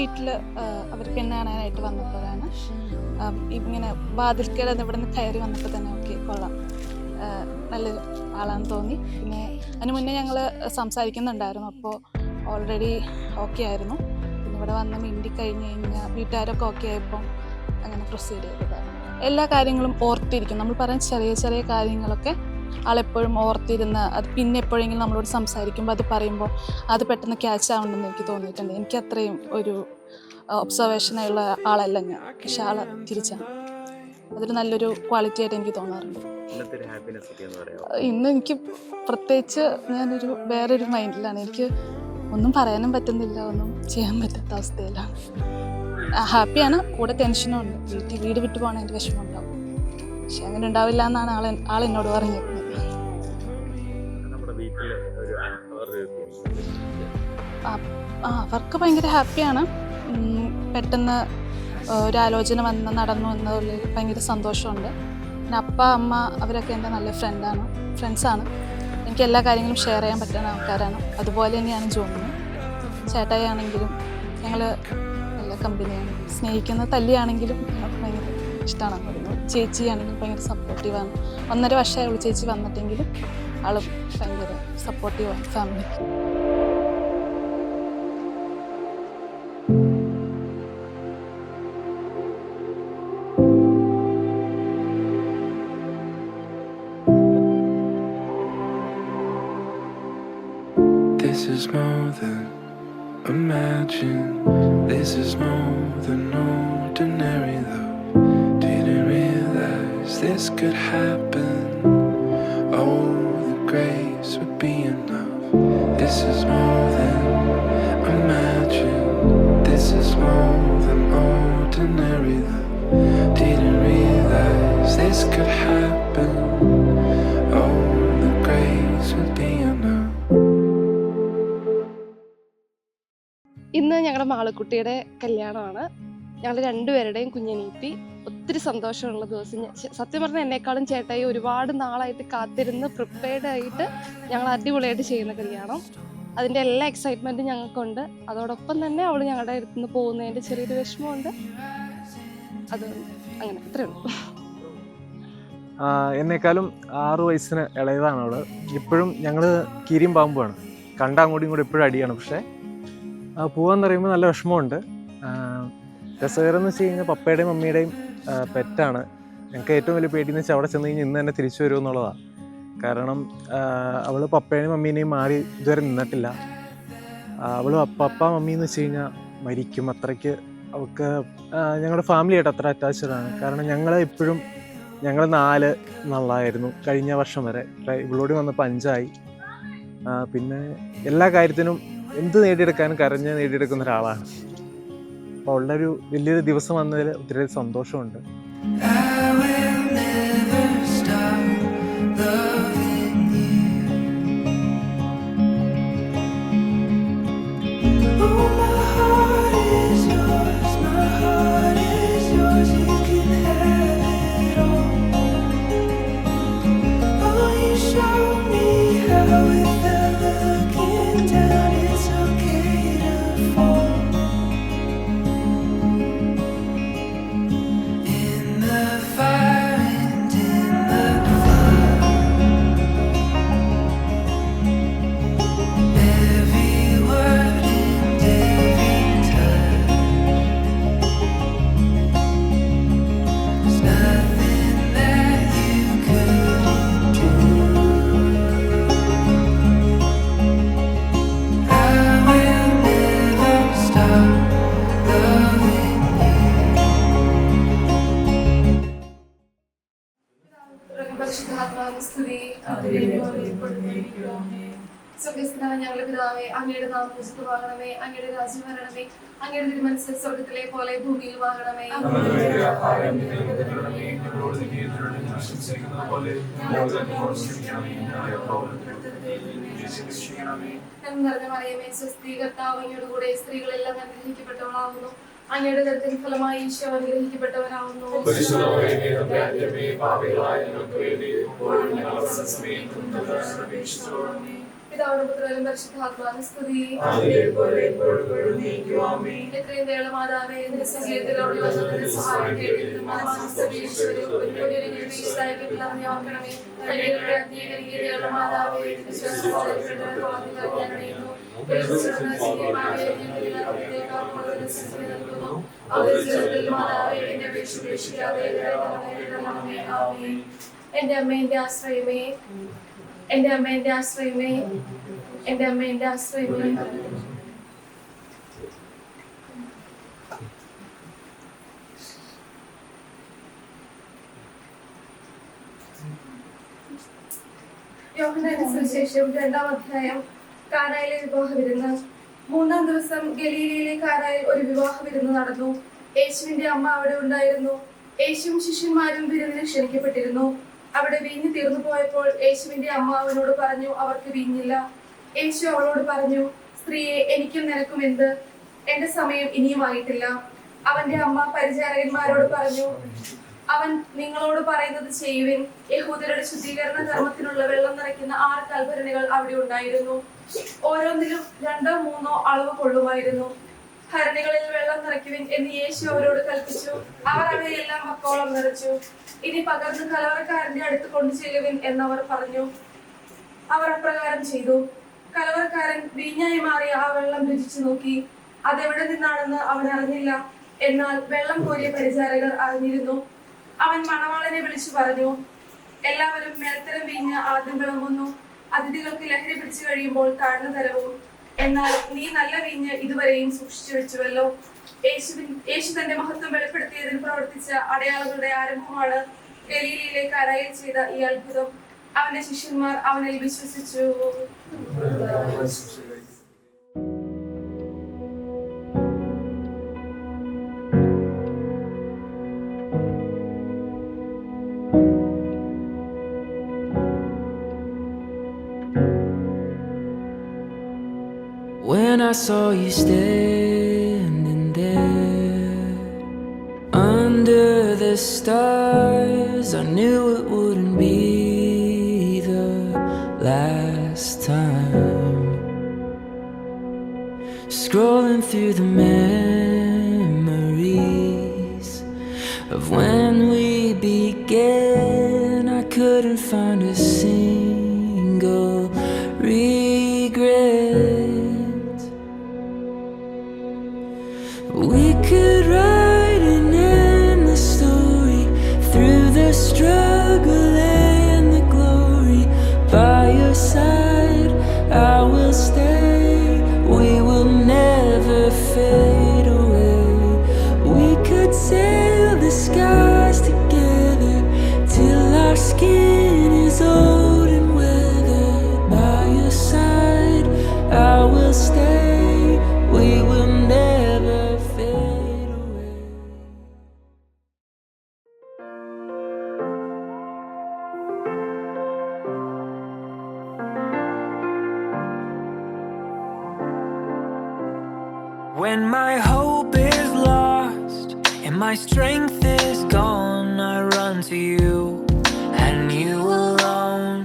വീട്ടിൽ അവർ പെണ്ണ് കാണാനായിട്ട് വന്നപ്പോഴാണ് ഇങ്ങനെ വാതിൽക്കൽ ഇവിടെ നിന്ന് കയറി വന്നപ്പോൾ തന്നെ ഓക്കെ കൊള്ളാം, നല്ലൊരു ആളാണെന്ന് തോന്നി. പിന്നെ അതിന് മുന്നേ ഞങ്ങൾ സംസാരിക്കുന്നുണ്ടായിരുന്നു, അപ്പോൾ ഓൾറെഡി ഓക്കെ ആയിരുന്നു. പിന്നെ ഇവിടെ വന്ന് മിണ്ടി കഴിഞ്ഞ് കഴിഞ്ഞാൽ വീട്ടുകാരൊക്കെ ഓക്കെ ആയപ്പോൾ അങ്ങനെ പ്രൊസീഡ് ചെയ്തതാണ്. എല്ലാ കാര്യങ്ങളും ഓർത്തിരിക്കും. നമ്മൾ പറയുന്ന ചെറിയ ചെറിയ കാര്യങ്ങളൊക്കെ ആളെപ്പോഴും ഓർത്തിരുന്ന് അത് പിന്നെ എപ്പോഴെങ്കിലും നമ്മളോട് സംസാരിക്കുമ്പോൾ അത് പറയുമ്പോൾ അത് പെട്ടെന്ന് ക്യാച്ച് ആവുന്നുണ്ടെന്ന് എനിക്ക് തോന്നിയിട്ടുണ്ട്. എനിക്ക് അത്രയും ഒരു ഒബ്സർവേഷനുള്ള ആളല്ല ഞാൻ, പക്ഷെ ആൾ തിരിച്ചാണ്. അതൊരു നല്ലൊരു ക്വാളിറ്റി ആയിട്ട് എനിക്ക് തോന്നാറുണ്ട്. ഇന്ന് എനിക്ക് പ്രത്യേകിച്ച് ഞാനൊരു വേറൊരു മൈൻഡിലാണ്. എനിക്ക് ഒന്നും പറയാനും പറ്റുന്നില്ല, ഒന്നും ചെയ്യാൻ പറ്റാത്ത അവസ്ഥയിലാണ്. ഹാപ്പിയാണ്, കൂടെ ടെൻഷനും ഉണ്ട്. വീട് വിട്ടു പോകണ എൻ്റെ വിഷമം ഉണ്ടാവും, പക്ഷെ അങ്ങനെ ഉണ്ടാവില്ല എന്നാണ് ആളെന്നോട് പറഞ്ഞിരുന്നത്. അവർക്ക് ഭയങ്കര ഹാപ്പിയാണ്. പെട്ടെന്ന് ഒരാലോചന നടന്നു എന്നതിൽ ഭയങ്കര സന്തോഷമുണ്ട്. പിന്നെ അപ്പ അമ്മ അവരൊക്കെ എൻ്റെ നല്ല ഫ്രണ്ട്സാണ്. എനിക്ക് എല്ലാ കാര്യങ്ങളും ഷെയർ ചെയ്യാൻ പറ്റുന്ന ആൾക്കാരാണ്. അതുപോലെ തന്നെയാണ് ജോമിന്. ചേട്ടായി ആണെങ്കിലും ഞങ്ങൾ നല്ല കമ്പനിയാണ്, സ്നേഹിക്കുന്ന തല്ലിയാണെങ്കിലും ഭയങ്കര ഇഷ്ടമാണ് പറയുന്നത്. ചേച്ചിയാണെങ്കിലും ഭയങ്കര സപ്പോർട്ടീവാണ്. 1.5 വർഷമായി ചേച്ചി വന്നിട്ടെങ്കിലും ആൾ ഭയങ്കര സപ്പോർട്ടീവാണ് ഫാമിലിക്ക്. This is more than imagine. This is more than ordinary though. Didn't realize this could happen. Oh, the grace would be enough. This is more than imagine. This is more than ordinary though. Didn't realize this could happen. Oh, the grace would be enough. ഇന്ന് ഞങ്ങളുടെ മാളക്കുട്ടിയുടെ കല്യാണമാണ്. ഞങ്ങൾ രണ്ടുപേരുടെയും കുഞ്ഞനീത്തി. ഒത്തിരി സന്തോഷമുള്ള ദിവസം. സത്യം പറഞ്ഞാൽ എന്നെക്കാളും ചേട്ടായി ഒരുപാട് നാളായിട്ട് കാത്തിരുന്ന് പ്രിപ്പയർഡ് ആയിട്ട് ഞങ്ങൾ അടിപൊളിയായിട്ട് ചെയ്യുന്ന കല്യാണം. അതിൻ്റെ എല്ലാ എക്സൈറ്റ്മെൻറ്റും ഞങ്ങൾക്കുണ്ട്. അതോടൊപ്പം തന്നെ അവൾ ഞങ്ങളുടെ അടുത്ത് നിന്ന് പോകുന്നതിൻ്റെ ചെറിയൊരു വിഷമമുണ്ട്. അത് അങ്ങനെ അത്രയേ ഉള്ളൂ. എന്നെക്കാളും 6 വയസ്സിന് ഇളയതാണ് അവൾ. ഇപ്പോഴും ഞങ്ങൾ കീരിയും പാമ്പുമാണ്, കണ്ട അങ്ങോട്ടും ഇങ്ങോട്ടും എപ്പോഴും അടിയാണ്. പക്ഷേ പോകാന്ന് പറയുമ്പോൾ നല്ല വിഷമമുണ്ട്. രസകരം എന്ന് വെച്ച് കഴിഞ്ഞാൽ പപ്പയുടെയും മമ്മിയുടെയും പെറ്റാണ്. ഞങ്ങൾക്ക് ഏറ്റവും വലിയ പേടിയെന്ന് വെച്ചാൽ അവിടെ ചെന്ന് കഴിഞ്ഞാൽ ഇന്ന് തന്നെ തിരിച്ചു വരും എന്നുള്ളതാണ്. കാരണം അവൾ പപ്പയുടെയും മമ്മീനെയും മാറി ഇതുവരെ നിന്നിട്ടില്ല. അവൾ പപ്പ മമ്മി എന്ന് വെച്ച് കഴിഞ്ഞാൽ മരിക്കും, അത്രയ്ക്ക് അവൾക്ക് ഞങ്ങളുടെ ഫാമിലിയായിട്ട് അത്ര അറ്റാച്ച്ഡാണ്. കാരണം ഞങ്ങൾ 4 എന്നുള്ളതായിരുന്നു കഴിഞ്ഞ വർഷം വരെ. ഇവളോട് വന്നപ്പോൾ 5 ആയി. പിന്നെ എല്ലാ കാര്യത്തിനും എന്ത് നേടിയെടുക്കാനും കരഞ്ഞ് നേടിയെടുക്കുന്ന ഒരാളാണ്. അപ്പോൾ അവളുടെ ഒരു വലിയൊരു ദിവസം വന്നതിൽ ഒത്തിരി സന്തോഷമുണ്ട്. ഞങ്ങളുടെ പിതാവേ, അങ്ങയുടെ നാമം പൂജിതമാകണമേ, അങ്ങയുടെ രാജ്യം വരണമേ, അങ്ങയുടെ തിരുമനസ്സ് സ്വർഗ്ഗത്തിലെ പോലെ ഭൂമിയിൽ വാങ്ങണമേ. നിറഞ്ഞ മറിയമേ, സ്വസ്തി, കർത്താവ് അങ്ങയുടെ കൂടെ സ്ത്രീകളെല്ലാം അനുഗ്രഹിക്കപ്പെട്ടവളാകുന്നു. അങ്ങയുടെ ദത്തൻ ഫലമായി ഈശോ അനുഗ്രഹിക്കപ്പെട്ടവനാകുന്നു. പിതാവിനും പുത്രനും പരിശുദ്ധാത്മാവിനും സ്തുതി. എത്രയും ദയുള്ള മാതാവേ, നിന്റെ സങ്കേതത്തിലോട് വന്നതിന്റെ സഹായം തേടിയിട്ടും മാതാവേ, എന്റെ അമ്മ എന്റെ ആശ്രയമേ, എന്റെ അമ്മ എന്റെ ആശ്രയമേ, എന്റെ അമ്മ എന്റെ ആശ്രയമേ. യോഹന്നാന്റെ സുവിശേഷം 2-ാം അധ്യായം. കാനായിലെ വിവാഹ വിരുന്ന്. 3-ാം ദിവസം ഗലീലയിലെ കാനായിൽ ഒരു വിവാഹ വിരുന്ന് നടന്നു. യേശുവിന്റെ അമ്മ അവിടെ ഉണ്ടായിരുന്നു. യേശുവും ശിഷ്യന്മാരും വിരുന്നിന് ക്ഷണിക്കപ്പെട്ടിരുന്നു. അവിടെ വീഞ്ഞ് തീർന്നു പോയപ്പോൾ യേശുവിന്റെ അമ്മ അവനോട് പറഞ്ഞു, അവർക്ക് വീഞ്ഞില്ല. യേശു അവളോട് പറഞ്ഞു, സ്ത്രീയെ, എനിക്കും നിനക്കും എന്ത്? എന്റെ സമയം ഇനിയുമായിട്ടില്ല. അവന്റെ അമ്മ പരിചാരകന്മാരോട് പറഞ്ഞു, അവൻ നിങ്ങളോട് പറയുന്നത് ചെയ്യുവിൻ. യഹൂദരുടെ ശുദ്ധീകരണ കർമ്മത്തിനുള്ള വെള്ളം നിറയ്ക്കുന്ന 6 കൽഭരണികൾ അവിടെ ഉണ്ടായിരുന്നു. ഓരോന്നിലും 2-3 അളവ് കൊള്ളുമായിരുന്നു. ഭരണികളിൽ വെള്ളം നിറയ്ക്കുവിൻ എന്ന് യേശു അവരോട് കൽപ്പിച്ചു. അവർ അവയെല്ലാം മക്കോളം നിറച്ചു. ഇനി പകർന്ന് കലവറക്കാരന്റെ അടുത്ത് കൊണ്ടു ചെല്ലുവിൻ എന്നവർ പറഞ്ഞു. അവർ അപ്രകാരം ചെയ്തു. കലവറക്കാരൻ വീഞ്ഞായി മാറിയ ആ വെള്ളം രുചിച്ചു നോക്കി. അതെവിടെ നിന്നാണെന്ന് അവൻ അറിഞ്ഞില്ല. എന്നാൽ വെള്ളം കോരിയ പരിചാരകർ അറിഞ്ഞിരുന്നു. അവൻ മണവാളനെ വിളിച്ചു പറഞ്ഞു, എല്ലാവരും മേൽത്തരം വീഞ്ഞ് ആദ്യം വിളമ്പുന്നു, അതിഥികൾക്ക് ലഹരി പിടിച്ചു കഴിയുമ്പോൾ താഴ്ന്ന തരവും. എന്നാൽ നീ നല്ല വീഞ്ഞ് ഇതുവരെയും സൂക്ഷിച്ചു വെച്ചുവല്ലോ. യേശു തന്റെ മഹത്വം വെളിപ്പെടുത്തിയതിൽ പ്രവർത്തിച്ച അടയാളങ്ങളുടെ ആരംഭമാണ് ഗലീലയിലെ കാനായിൽ ചെയ്ത ഈ അത്ഭുതം. അവന്റെ ശിഷ്യന്മാർ അവനിൽ വിശ്വസിച്ചു. When I saw you standing there under the stars, I knew it wouldn't be the last time. Scrolling through the memories of when we began, I couldn't find a single regret. We could write an endless story through the struggle and the glory. By your side, I will stay. We will never fade away. We could sail the skies together till our skin is old and weathered. By your side, I will stay. We will never fade away. When my hope is lost and my strength is gone, I run to you and you alone.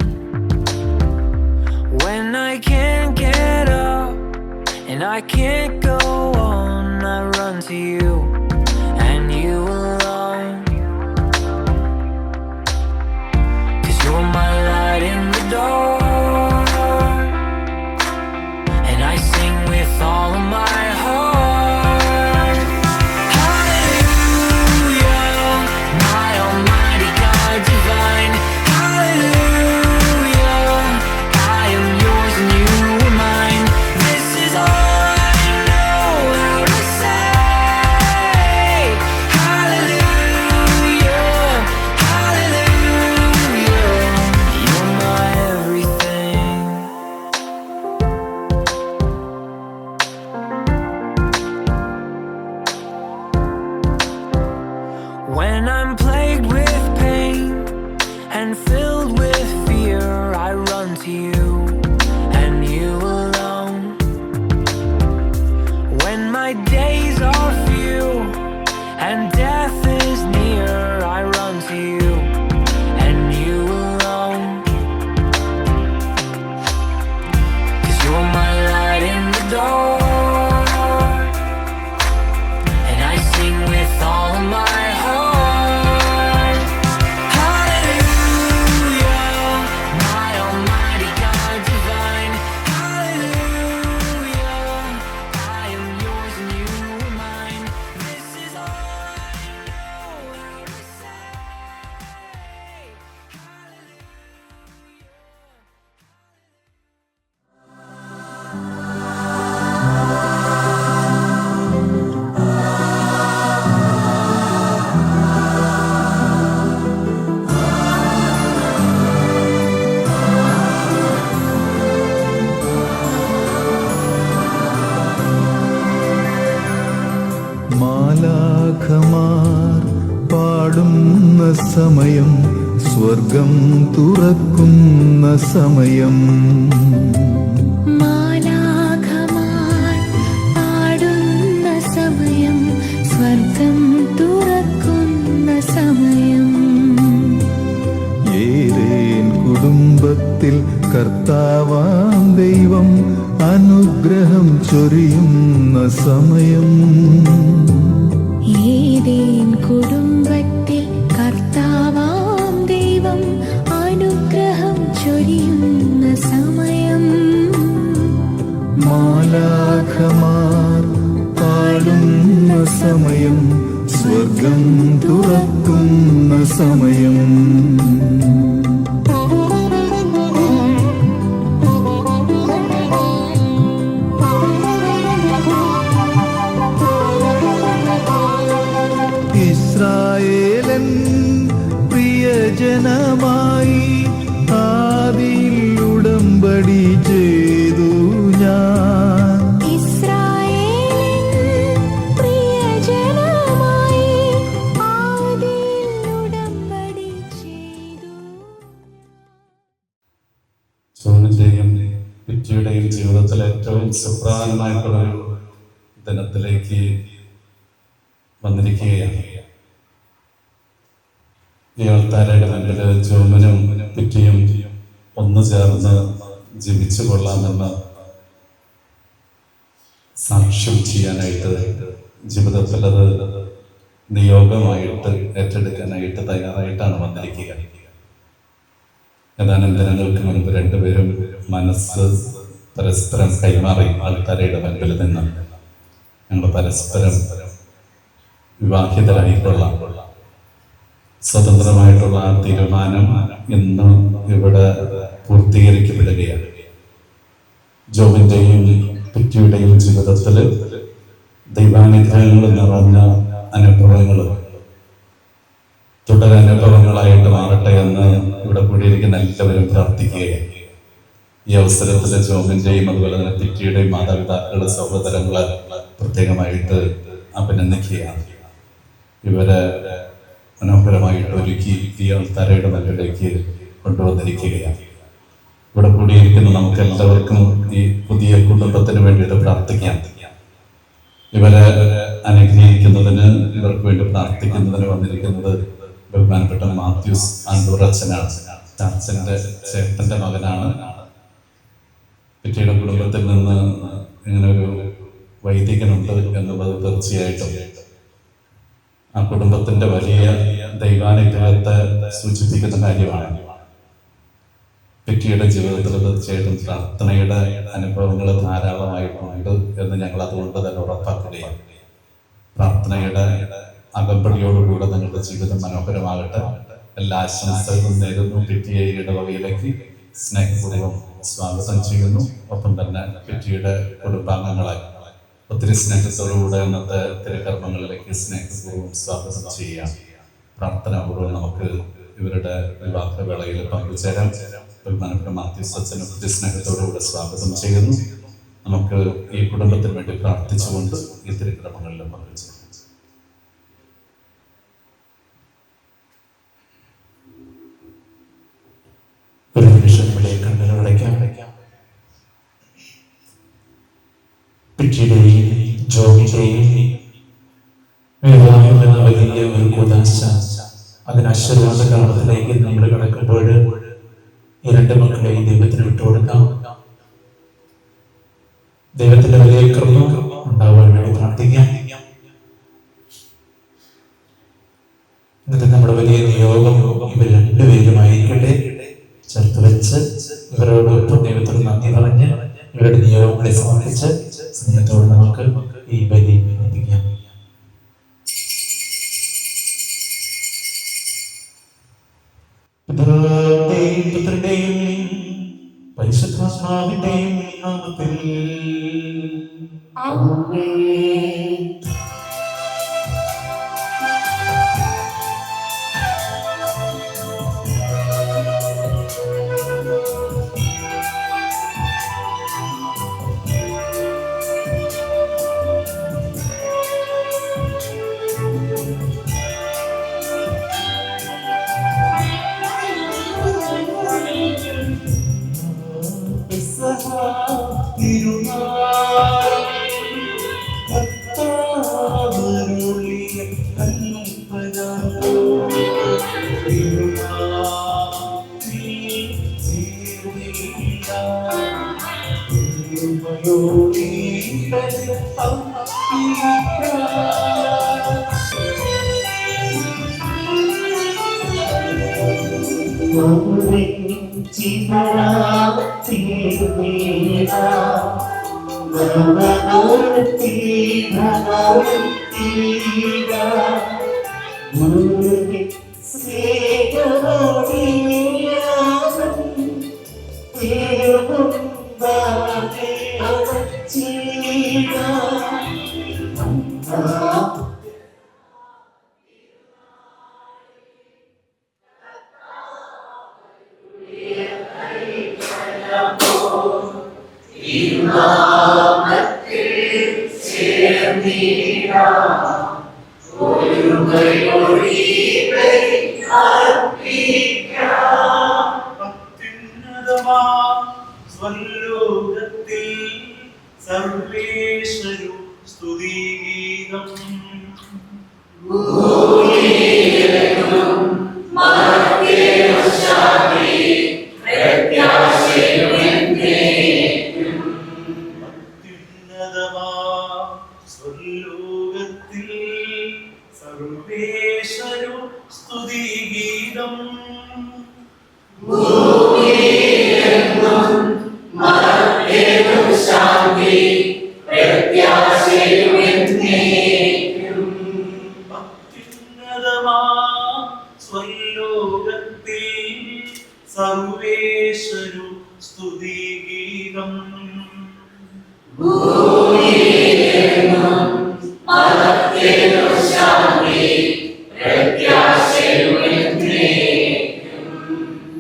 When I can't get up and I can't go on, I run to you and you alone. 'Cause you're my light in the dark, and I sing with all of my heart. Hallelujah, my almighty God divine. Hallelujah, I am yours and you are mine. This is all I know how to say. സ്വർഗം തുറക്കുന്ന സമയം. മാലാഖമാർ പാടുന്ന സമയം, സ്വർഗം തുറക്കുന്ന സമയം. ഏതേൻ കുടുംബത്തിൽ കർത്താവാം ദൈവം അനുഗ്രഹം ചൊരിയുന്ന സമയം. ഏതേൻ കുടുംബത്തിൽ കർത്താവാം ദൈവം അനുഗ്രഹം ചൊരിയുന്ന സമയം. മാലാഖമാർ പാടുന്ന സമയം, സ്വർഗം തുറക്കുന്ന സമയം. ഇസ്രായേലൻ പ്രിയജനമായി ആദിയിൽ ഉടമ്പടി ചെയ്തു ഞാൻ. ഇസ്രായേലിൻ പ്രിയജനമായി ആദിയിൽ ഉടമ്പടി ചെയ്തു. ജോണിന്റെയും പിറ്റിയുടെയും ജീവിതത്തിലെ ഏറ്റവും സുപ്രധാനമായിട്ടുള്ളൊരു ദിനത്തിലേക്ക് വന്നിരിക്കുകയാണ്. ഈ ആൾക്കാരുടെ മുൻപിൽ ജോമനും പിറ്റിയും ഒന്നു ചേർന്ന് ജീവിച്ചു കൊള്ളാമെന്ന് സാക്ഷ്യം ചെയ്യാനായിട്ട്, ജീവിതത്തിൽ അത് നിയോഗമായിട്ട് ഏറ്റെടുക്കാനായിട്ട് തയ്യാറായിട്ടാണ് വന്നിരിക്കുക. ഏതാനും ദിനങ്ങൾക്ക് മുൻപ് രണ്ടുപേരും മനസ്സ് പരസ്പരം കൈമാറി ആൾക്കാരുടെ മുൻപിൽ നിന്ന് ഞങ്ങൾ പരസ്പരം വിവാഹിതരായിട്ടുള്ള സ്വതന്ത്രമായിട്ടുള്ള ആ തീരുമാനം ഇന്ന് ഇവിടെ പൂർത്തീകരിക്കപ്പെടുകയാണ്. ജോബിൻ്റെയും പിറ്റിയുടെയും ജീവിതത്തിൽ ദൈവാനുഗ്രഹങ്ങൾ നിറഞ്ഞ അനുഭവങ്ങൾ തുടരനുഭവങ്ങളായിട്ട് മാറട്ടെ എന്ന് ഇവിടെ കൂടിയിരിക്കുന്ന എല്ലാവരും പ്രാർത്ഥിക്കുകയാണ്. ഈ അവസരത്തിൽ ജോബിൻ്റെയും അതുപോലെ തന്നെ പിറ്റിയുടെയും മാതാപിതാക്കളുടെ സഹോദരങ്ങളെ പ്രത്യേകമായിട്ട് അഭിനന്ദിക്കുകയാണ്. ഇവരെ മനോഹരമായിട്ട് ഒരുക്കി ഈ ആൾക്കാരുടെ മുന്നിലേക്ക് കൊണ്ടുവന്നിരിക്കുകയാണ്. ഇവിടെ കൂടിയിരിക്കുന്ന നമുക്ക് എല്ലാവർക്കും ഈ പുതിയ കുടുംബത്തിന് വേണ്ടിയിട്ട് പ്രാർത്ഥിക്കാം. ഇവരെ അനുഗ്രഹിക്കുന്നതിന്, ഇവർക്ക് വേണ്ടി പ്രാർത്ഥിക്കുന്നതിന് വന്നിരിക്കുന്നത് ബഹുമാനപ്പെട്ട മാത്യൂസ് ആണ്ടൂർ അച്ഛനാണ്. അച്ഛൻ്റെ ചേട്ടൻ്റെ മകനാണ്. പിറ്റിയുടെ കുടുംബത്തിൽ നിന്ന് ഇങ്ങനെ ഒരു വൈദികനുണ്ട് എന്നുള്ളത് തീർച്ചയായിട്ടും ആ കുടുംബത്തിന്റെ വലിയ ദൈവാനുഗ്രഹത്തെ സൂചിപ്പിക്കുന്ന കാര്യമാണ്. പിറ്റിയുടെ ജീവിതത്തിൽ തീർച്ചയായിട്ടും പ്രാർത്ഥനയുടെ അനുഭവങ്ങൾ ധാരാളമായിട്ടുണ്ട് എന്ന് ഞങ്ങൾ അതുകൊണ്ട് തന്നെ ഉറപ്പാക്കുകയാണ്. പ്രാർത്ഥനയുടെ അകമ്പടിയോടുകൂടെ നിങ്ങളുടെ ജീവിതം മനോഹരമാകട്ടെ. എല്ലാ ആശംസകളും നേരുന്നു. പിറ്റിയെ ഇടവകയിലേക്ക് സ്നേഹപൂർവ്വം സ്വാഗതം ചെയ്യുന്നു. ഒപ്പം തന്നെ പിറ്റിയുടെ കുടുംബാംഗങ്ങളെ ഒത്തിരി സ്നേഹത്തോടുകൂടെ ഇന്നത്തെ തിരുക്കർമ്മങ്ങളിലേക്ക് സ്നേഹപൂർവ്വം സ്വാഗതം ചെയ്യാം. പ്രാർത്ഥനാപൂർവ്വം നമുക്ക് ഇവരുടെ വിവാഹവേളയിൽ പങ്കുചേരാം. ബഹുമാനപ്പെട്ട മാത്യൂസ് അച്ഛനെ ഒത്തിരി സ്നേഹത്തോടുകൂടെ സ്വാഗതം ചെയ്യുന്നു. നമുക്ക് ഈ കുടുംബത്തിന് വേണ്ടി പ്രാർത്ഥിച്ചുകൊണ്ട് ഈ തിരുക്കർമ്മങ്ങളിൽ പങ്കുചേരാം. ഒരു നിമിഷം ഇവിടെ കണ്ണുകളടയ്ക്കാം. പിറ്റിയുടെയും ജോബിന്റെയും വിവാഹം എന്ന വലിയ ഒരു കൂതാശ, അതിന് ആശീർവാദ കാലത്തിലേക്ക് നമ്മൾ കിടക്കുമ്പോൾ ഈ രണ്ട് മക്കളെയും ദൈവത്തിന് വിട്ടുകൊടുക്കാം. ദൈവത്തിന്റെ വലിയ കൃപ ഉണ്ടാവാൻ വേണ്ടി പ്രാർത്ഥിക്കാം. ഇന്നത്തെ നമ്മുടെ വലിയ നിയോഗം ഇവർ രണ്ടുപേരുമായിരിക്കട്ടെ. ചേർത്ത് വെച്ച് ഇവരോടൊപ്പം ദൈവത്തോട് നന്ദി പറഞ്ഞ് ഇവരുടെ നിയോഗങ്ങളെ സമർപ്പിച്ച് സ്നേഹത്തോട് നമുക്ക് ഈ ബലി അർപ്പിക്കാം. പിതാവിന്റെയും പുത്രന്റെയും പരിശുദ്ധാത്മാവിന്റെയും നാമത്തിൽ ആമേൻ. സ്വലോകത്തിൽ സർവേശ്വരു സ്തുതിഗീതം. സ്വലോകത്തിൽ സർവേശ്വരു സ്തുതിഗീതം. സ്വലോകത്തിൽ സർവേശ്വരു സ്തുതിഗീതം.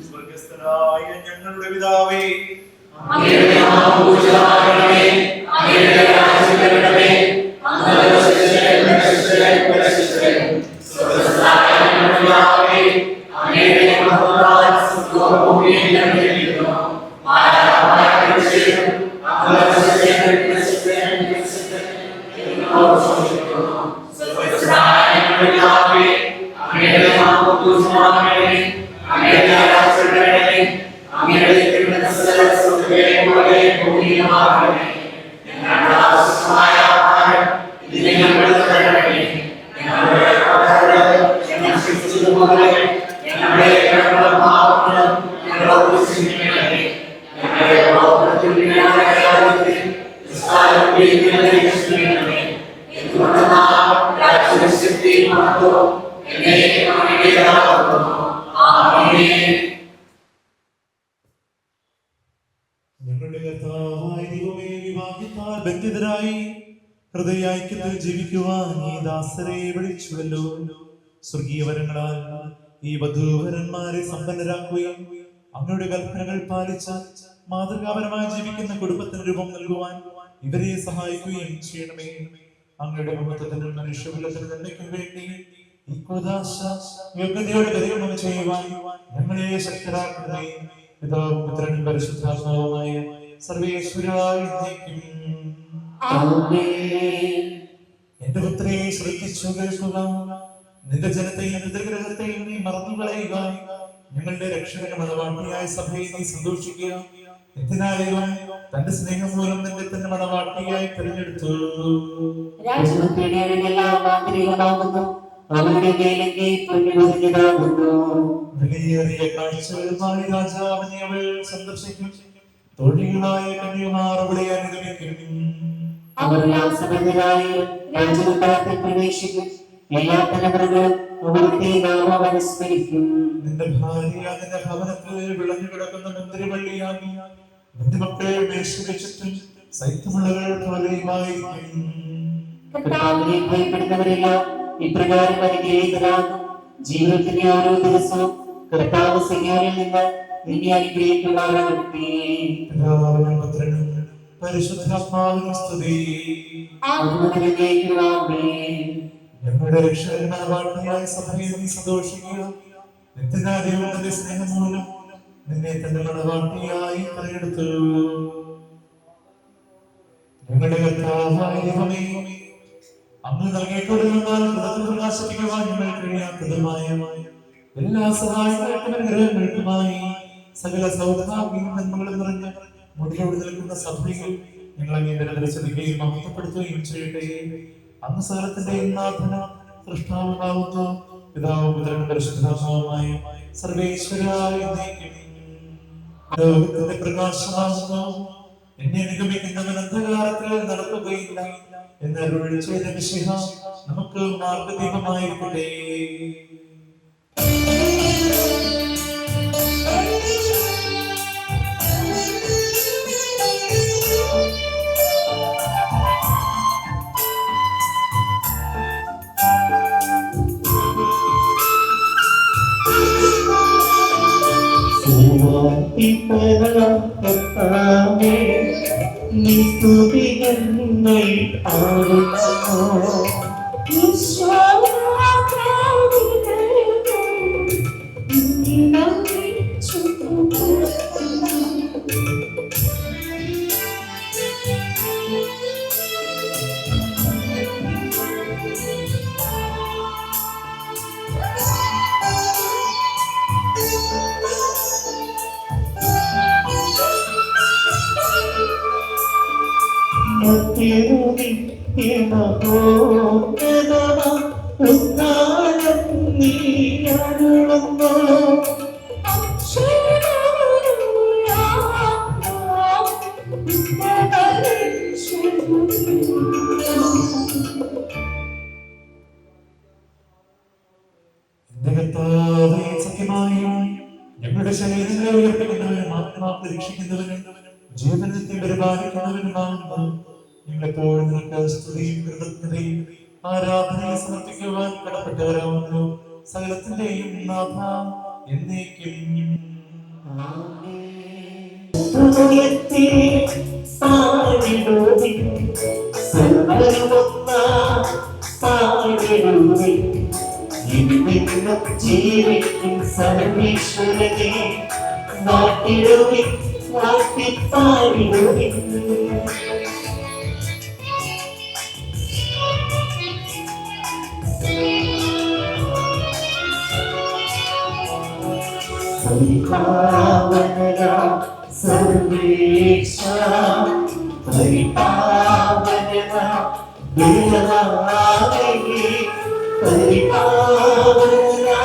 സ്വർഗസ്ഥനായ ഞങ്ങളുടെ പിതാവേ, ഞങ്ങളുടെ കർത്താവായ ദൈവമേ, വിവാഹത്താൽ ബന്ധിതരായി ഹൃദയൈക്യത്തിൽ ജീവിക്കുവാൻ ഈ ദാസരെ വിളിച്ചുവല്ലോ. സ്വർഗീയ വരങ്ങളാൽ ഈ വധൂവരന്മാരെ സമ്പന്നരാക്കുകയും അങ്ങയുടെ കൽപ്പനകൾ പാലിച്ച് മാതൃകാപരമായി ജീവിക്കുന്ന കുടുംബത്തിന് രൂപം നൽകുവാൻ ഇവരെ സഹായിക്കുകയും ചെയ്യണമേ. അങ്ങയുടെ മഹത്വത്തിനും മനുഷ്യകുലത്തിന് നന്മയ്ക്കും വേണ്ടി ഈ കൂദാശ യോഗ്യതയോടെ പരിഗണന ചെയ്യുവാൻ ഞങ്ങളെ ശക്തരാക്കണമേ. പിതാവും പുത്രനും പരിശുദ്ധാത്മാവുമായ സർവേശ്വരായി എന്റെ പുത്രേ, ശ്രദ്ധിച്ചു കേൾക്കുക. നിന്റെ ജനത്തെയും പിതൃഗ്രഹത്തെയും നീ മറന്നു കളയുക. ഞങ്ങളുടെ രക്ഷകന്റെ മണവാട്ടിയായ സഭയെ നീ സന്തോഷിക്കുക. എന്തിനാലും തന്റെ സ്നേഹം മൂലം നിന്റെ തന്നെ മണവാട്ടിയായി തിരഞ്ഞെടുത്തു. വിലയേറിയ കാഴ്ചകളുമായി രാജാവിനെ അവൾ സന്ദർശിക്കും. തൊഴിലായ കന്യമാർ അവളെ അനുഗമിക്കും. നിന്റെ ഭാര്യ നിന്റെ ഭവനത്തിൽ വിളഞ്ഞു കിടക്കുന്ന മുന്തിരിവള്ളിയാകി നിന്റെ മക്കൾ മേശയ്ക്ക് ചുറ്റും സൈത്യമുള്ളവർ പോലെയുമായിരിക്കും. ഭയപ്പെടുന്നവരെല്ലാം ഇപ്രകാരം അനുഗ്രഹീതരാകും. ജീവിതത്തിന്റെ ഓരോ ദിവസവും കർത്താവ് സൈന്യങ്ങളിൽ നിന്ന് നിന്നെ അനുഗ്രഹിക്കുമാറാകട്ടെ. പരിശുദ്ധാത്മാവിനും സ്തുതി. ആമേൻ. ഞങ്ങളുടെ രക്ഷകനായ സഭയെ നീ സന്തോഷിക്കുക. നിത്യനാഥയുടെ സ്നേഹം മൂലം നിന്നെ തന്റെ മണവാട്ടിയായി തിരഞ്ഞെടുത്തു. ഞങ്ങളുടെ കർത്താവായ ദൈവമേ, അങ്ങ് നൽകിയിട്ടുള്ളതിനാൽ പ്രകാശിപ്പിക്കുവാൻ ഞങ്ങൾ കഴിയാത്തതുമായ എല്ലാ സഹായങ്ങൾക്കും അനുഗ്രഹങ്ങൾക്കുമായി സകല സൗഭാഗ്യവും നന്മകളും നിറഞ്ഞ മുടിലോട് നിൽക്കുന്ന സഭയിൽ ഞങ്ങൾ അങ്ങനെ ദർശിക്കുകയും മഹത്വപ്പെടുത്തുകയും ചെയ്യട്ടെ. അന്ന് സകലത്തിന്റെയും നാഥന സൃഷ്ടാവുമാവുന്നു പിതാവും പുത്രനും പരിശുദ്ധാത്മാവുമായ സർവേശ്വരായ ലോകത്തിന്റെ പ്രകാശമാകുന്നു. എന്നെ നിഗമിക്കുന്നവൻ അന്ധകാരത്തിൽ നടക്കുകയില്ല എന്നരുൾ ചെയ്ത മിശിഹ നമുക്ക് മാർഗദീപമായിരിക്കട്ടെ. ഞങ്ങളുടെ ശരീരങ്ങളെ ഉയർപ്പിക്കുന്നവനും ആത്മാക്കളെ രക്ഷിക്കുന്നവനും ജീവനത്തെ പരിപാലിക്കുന്നവനുമാകുന്നു. ഞങ്ങളെപ്പോഴും നിനക്ക് സ്തുതിയും കൃതജ്ഞതയും ആരാധനയും സമർപ്പിക്കുവാൻ കടപ്പെട്ടവരാകുന്നു. സകലത്തിന്റെയും നാഥ എന്നേക്കും. ജീവിക്കും സർവേശ്വരനെ നാട്ടിടുവിൻ വാട്ടിപ്പാടിടുവിൻ. പരിപാവനരാ സർവേശ പരിപാവനരാ ദേവാലയേ പരിപാവനരാ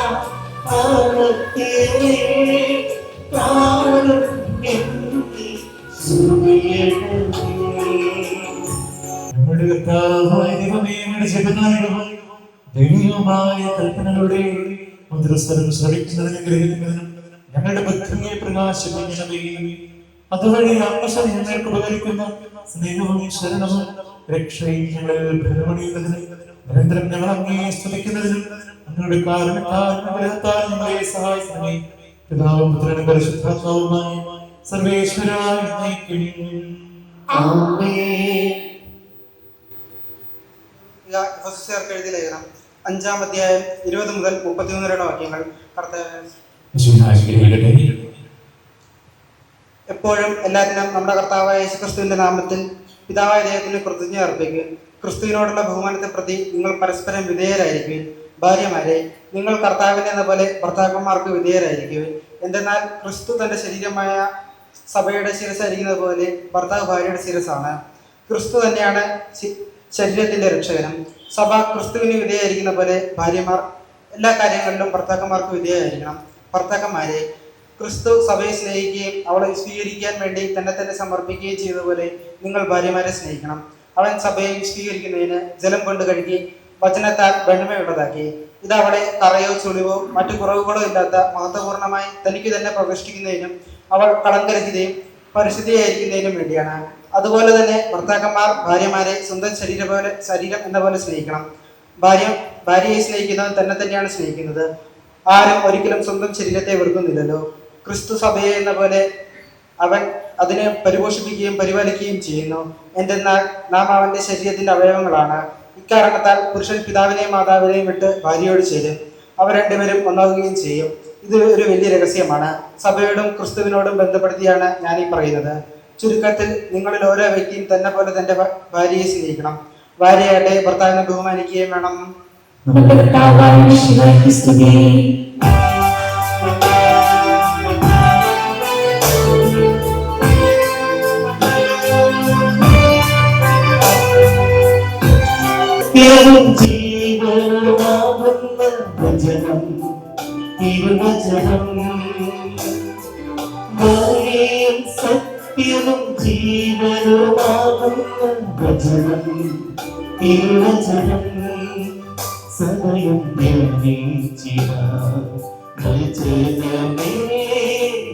ആനന്ദേ കാരുണ്യത്തെ സുവിയണമേ. നമ്മുടെ കർത്താവായ ദൈവമേ, ഞങ്ങളുടെ ജപനായകമായ ദൈവീയമായ കൽപ്പനകളുടെ മധുരസ്വരം ശ്രവിക്കുന്നതിനും ഗ്രഹിക്കുന്നതിനും ഞങ്ങളുടെ ബുദ്ധിയെ പ്രകാശിപ്പിക്കണമേ. അതുവഴി ആത്മശം ഞങ്ങൾക്ക് ഉപകരിക്കുന്ന സ്നേഹവും ശരണവും രക്ഷയും ഞങ്ങളിൽ ഫലമണിയുന്നതിനും നിരന്തരം ഞങ്ങൾ അങ്ങയെ സ്തുതിക്കുന്നതിനും ഞങ്ങളുടെ കാരണത്താൽ ഞങ്ങളെ സഹായിക്കണമേ. പിതാവും പുത്രനും പരിശുദ്ധാത്മാവുമായ സർവേശ്വരായ എന്നേക്കും. എഴുതിയ ലേഖനം 5-ാം അധ്യായം 20 മുതൽ 31 വരെയുള്ള വാക്യങ്ങൾ. എപ്പോഴും എല്ലാത്തിനും നമ്മുടെ കർത്താവായ യേശുക്രിസ്തുവിന്റെ നാമത്തിൽ പിതാവായ ദൈവത്തിന് കൃതജ്ഞത അർപ്പിക്കുക. ക്രിസ്തുവിനോടുള്ള ബഹുമാനത്തെ പ്രതി നിങ്ങൾ പരസ്പരം വിധേയരായിരിക്കും. ഭാര്യമാരെ, നിങ്ങൾ കർത്താവിനെ എന്ന പോലെ ഭർത്താക്കന്മാർക്ക് വിധേയരായിരിക്കും. എന്തെന്നാൽ ക്രിസ്തു തന്റെ ശരീരമായ സഭയുടെ ശിരസായിരിക്കുന്നത് പോലെ ഭർത്താവ് ഭാര്യയുടെ ശിരസാണ്. ക്രിസ്തു തന്നെയാണ് ശരീരത്തിന്റെ രക്ഷകനും. സഭ ക്രിസ്തുവിന് വിധേയായിരിക്കുന്ന പോലെ ഭാര്യമാർ എല്ലാ കാര്യങ്ങളിലും ഭർത്താക്കന്മാർക്ക് വിധേയമായിരിക്കണം. ഭർത്താക്കന്മാരെ, ക്രിസ്തു സഭയെ സ്നേഹിക്കുകയും അവളെ സ്വീകരിക്കാൻ വേണ്ടി തന്നെ സമർപ്പിക്കുകയും ചെയ്തതുപോലെ നിങ്ങൾ ഭാര്യമാരെ സ്നേഹിക്കണം. അവൻ സഭയെ സ്വീകരിക്കുന്നതിന് ജലം കൊണ്ട് കഴുകി വചനത്താൽ വെണ്മയുള്ളതാക്കി. ഇത് അവളെ കറയോ ചുളിവോ മറ്റു കുറവുകളോ ഇല്ലാത്ത മഹത്വപൂർണമായി തനിക്ക് തന്നെ പ്രവേശിക്കുന്നതിനും അവൾ കളങ്കരഹിതയും പരിശുദ്ധിയായിരിക്കുന്നതിനും വേണ്ടിയാണ്. അതുപോലെ തന്നെ ഭർത്താക്കന്മാർ ഭാര്യമാരെ സ്വന്തം ശരീരം എന്ന പോലെ സ്നേഹിക്കണം. ഭാര്യയെ സ്നേഹിക്കുന്നവൻ തന്നെ തന്നെയാണ് സ്നേഹിക്കുന്നത്. ആരും ഒരിക്കലും സ്വന്തം ശരീരത്തെ വെറുക്കുന്നില്ലല്ലോ. ക്രിസ്തു സഭയെ എന്ന പോലെ അവൻ അതിനെ പരിപോഷിപ്പിക്കുകയും പരിപാലിക്കുകയും ചെയ്യുന്നു. എന്തെന്നാൽ നാം അവന്റെ ശരീരത്തിന്റെ അവയവങ്ങളാണ്. ഇക്കാരണത്താൽ പുരുഷൻ പിതാവിനെയും മാതാവിനെയും വിട്ട് ഭാര്യയോട് ചേരും, അവർ രണ്ടുപേരും ഒന്നാവുകയും ചെയ്യും. ഇത് ഒരു വലിയ രഹസ്യമാണ്. സഭയോടും ക്രിസ്തുവിനോടും ബന്ധപ്പെടുത്തിയാണ് ഞാനീ പറയുന്നത്. ചുരുക്കത്തിൽ നിങ്ങളിൽ ഓരോ വ്യക്തിയും തന്നെ പോലെ തന്റെ ഭാര്യയെ സ്നേഹിക്കണം. ഭാര്യയായിട്ട് ഭർത്താവിനെ ബഹുമാനിക്കുകയും വേണം. സത്യവും ജീവനുമാകുന്ന വചനം തിരുവചനം വഴിയും സത്യവും ജീവനുമാകുന്ന വചനം തിരുവചനം സദയം ധ്യാനിച്ചിട വചനമേ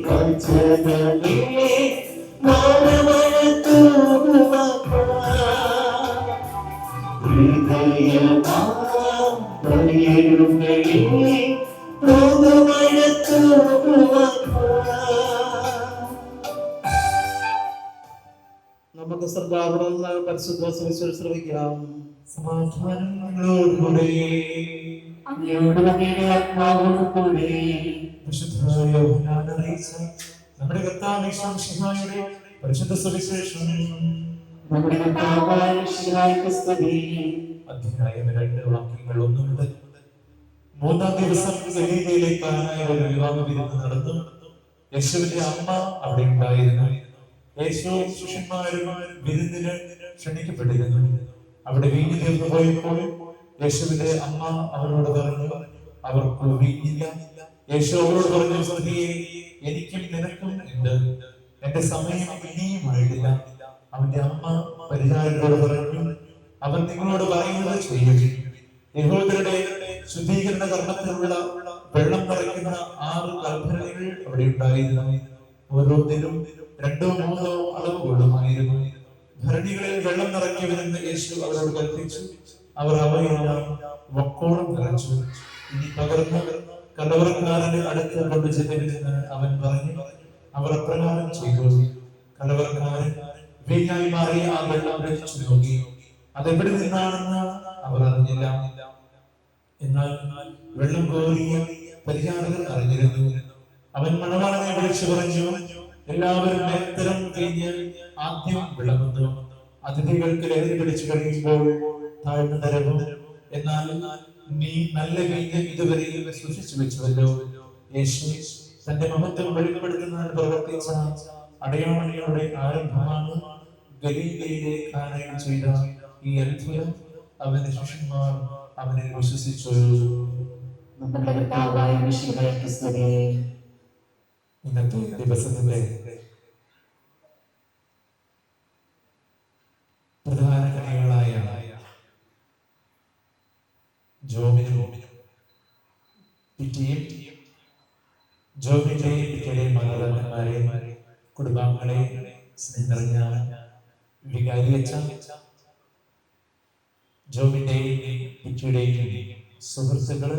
വചനമേ നമുക്ക് ശ്രദ്ധാപുരം പരിശുദ്ധ സുവിശേഷം ശ്രമിക്കാം. സമാധാനം നിങ്ങളോടുകൂടെ. വിശുദ്ധ യോഹന്നാൻ അറിയിച്ച നമ്മുടെ കർത്താവ് യേശു മിശിഹായുടെ പരിശുദ്ധ സുവിശേഷം അധ്യായം 2 വാക്യങ്ങൾ 1 മുതൽ. 3-ാം ദിവസം ഗലീലയിലെ കാനായ ഒരു വിവാഹ വിരുന്ന് നടന്നു. യേശുവിന്റെ അമ്മ അവിടെ ഉണ്ടായിരുന്നു. യേശു ശിഷ്യന്മാരും വിരുന്നിന് ക്ഷണിക്കപ്പെട്ടിരുന്നു. അവിടെ വീഞ്ഞു തീർന്നു പോയപ്പോൾ യേശുവിന്റെ അമ്മ അവരോട് പറഞ്ഞു, അവർക്ക് വീഞ്ഞില്ല. യേശു അവരോട് പറഞ്ഞു, സ്ത്രീയെ, എനിക്കും നിനക്കും ഉണ്ട്, എന്റെ സമയം ഇനിയും ആയിട്ടില്ല. അവന്റെ അമ്മ പരിചാരകരോട് പറഞ്ഞു, അവൻ നിങ്ങളോട് പറയുന്നത് ചെയ്യും. യഹൂദരുടെ ശുദ്ധീകരണ കർമ്മത്തിലുള്ള വെള്ളം നിറയ്ക്കുന്ന 6 കൽഭരണികൾ അവിടെ ഉണ്ടായിരുന്നു. ഓരോന്നിലും 2-3 അളവുകളുമായിരുന്നു. ഭരണികളിൽ വെള്ളം നിറയ്ക്കവരെന്ന് യേശു അവരോട് കൽപ്പിച്ചു. അവർ അവയെല്ലാം വക്കോളം നിറച്ചു. ഇനി പകർന്ന് കലവറക്കാരന്റെ അടുത്ത് കൊണ്ടുചെല്ലുമെന്ന് അവൻ പറഞ്ഞു. അവർ അപ്രകാരം ചെയ്തു. കലവറക്കാരൻ വീഞ്ഞായി മാറിയ ആ വെള്ളം രുചിച്ചു നോക്കി. അതെവിടെ നിന്നാണെന്ന് അവർ അറിഞ്ഞില്ല. എന്നാൽ വെള്ളം കോരിയ പരിചാരകർ അറിഞ്ഞിരുന്നു. അവൻ മണവാളനെ വിളിച്ചു പറഞ്ഞു, എല്ലാവരും നേരത്തരം കഴിഞ്ഞ് ആദ്യം വിളമ്പുന്നു. അതിഥികൾക്ക് ലഹരി പിടിച്ചു കഴിയുമ്പോൾ താഴ്ന്ന തരവും. എന്നാൽ നീ നല്ല വീഞ്ഞ് ഇതുവരെ സൂക്ഷിച്ചു വെച്ചുവല്ലോ. യേശു തന്റെ മഹത്വം വെളിപ്പെടുത്തുന്നതിന് പ്രവർത്തിച്ച അടയാളങ്ങളുടെ ആരംഭമാണ് ഗലീലയിലെ കാനായിൽ ചെയ്ത ഈ അത്ഭുതം. അവന്റെ ശിഷ്യന്മാർ അവനെ വിശ്വസിച്ചു. ഇന്നത്തെ ദിവസത്തിലെ പ്രധാന കണികളായ ജോമിനും പിറ്റിയും ജോമിന്റെയും പിറ്റിയുടെയും മാതാപിതാക്കന്മാരെയും കുടുംബാംഗങ്ങളെ സ്നേഹം നിറഞ്ഞ വികാരിയച്ച ജോമിന്റെയും പിറ്റിയുടെയും സുഹൃത്തുക്കള്,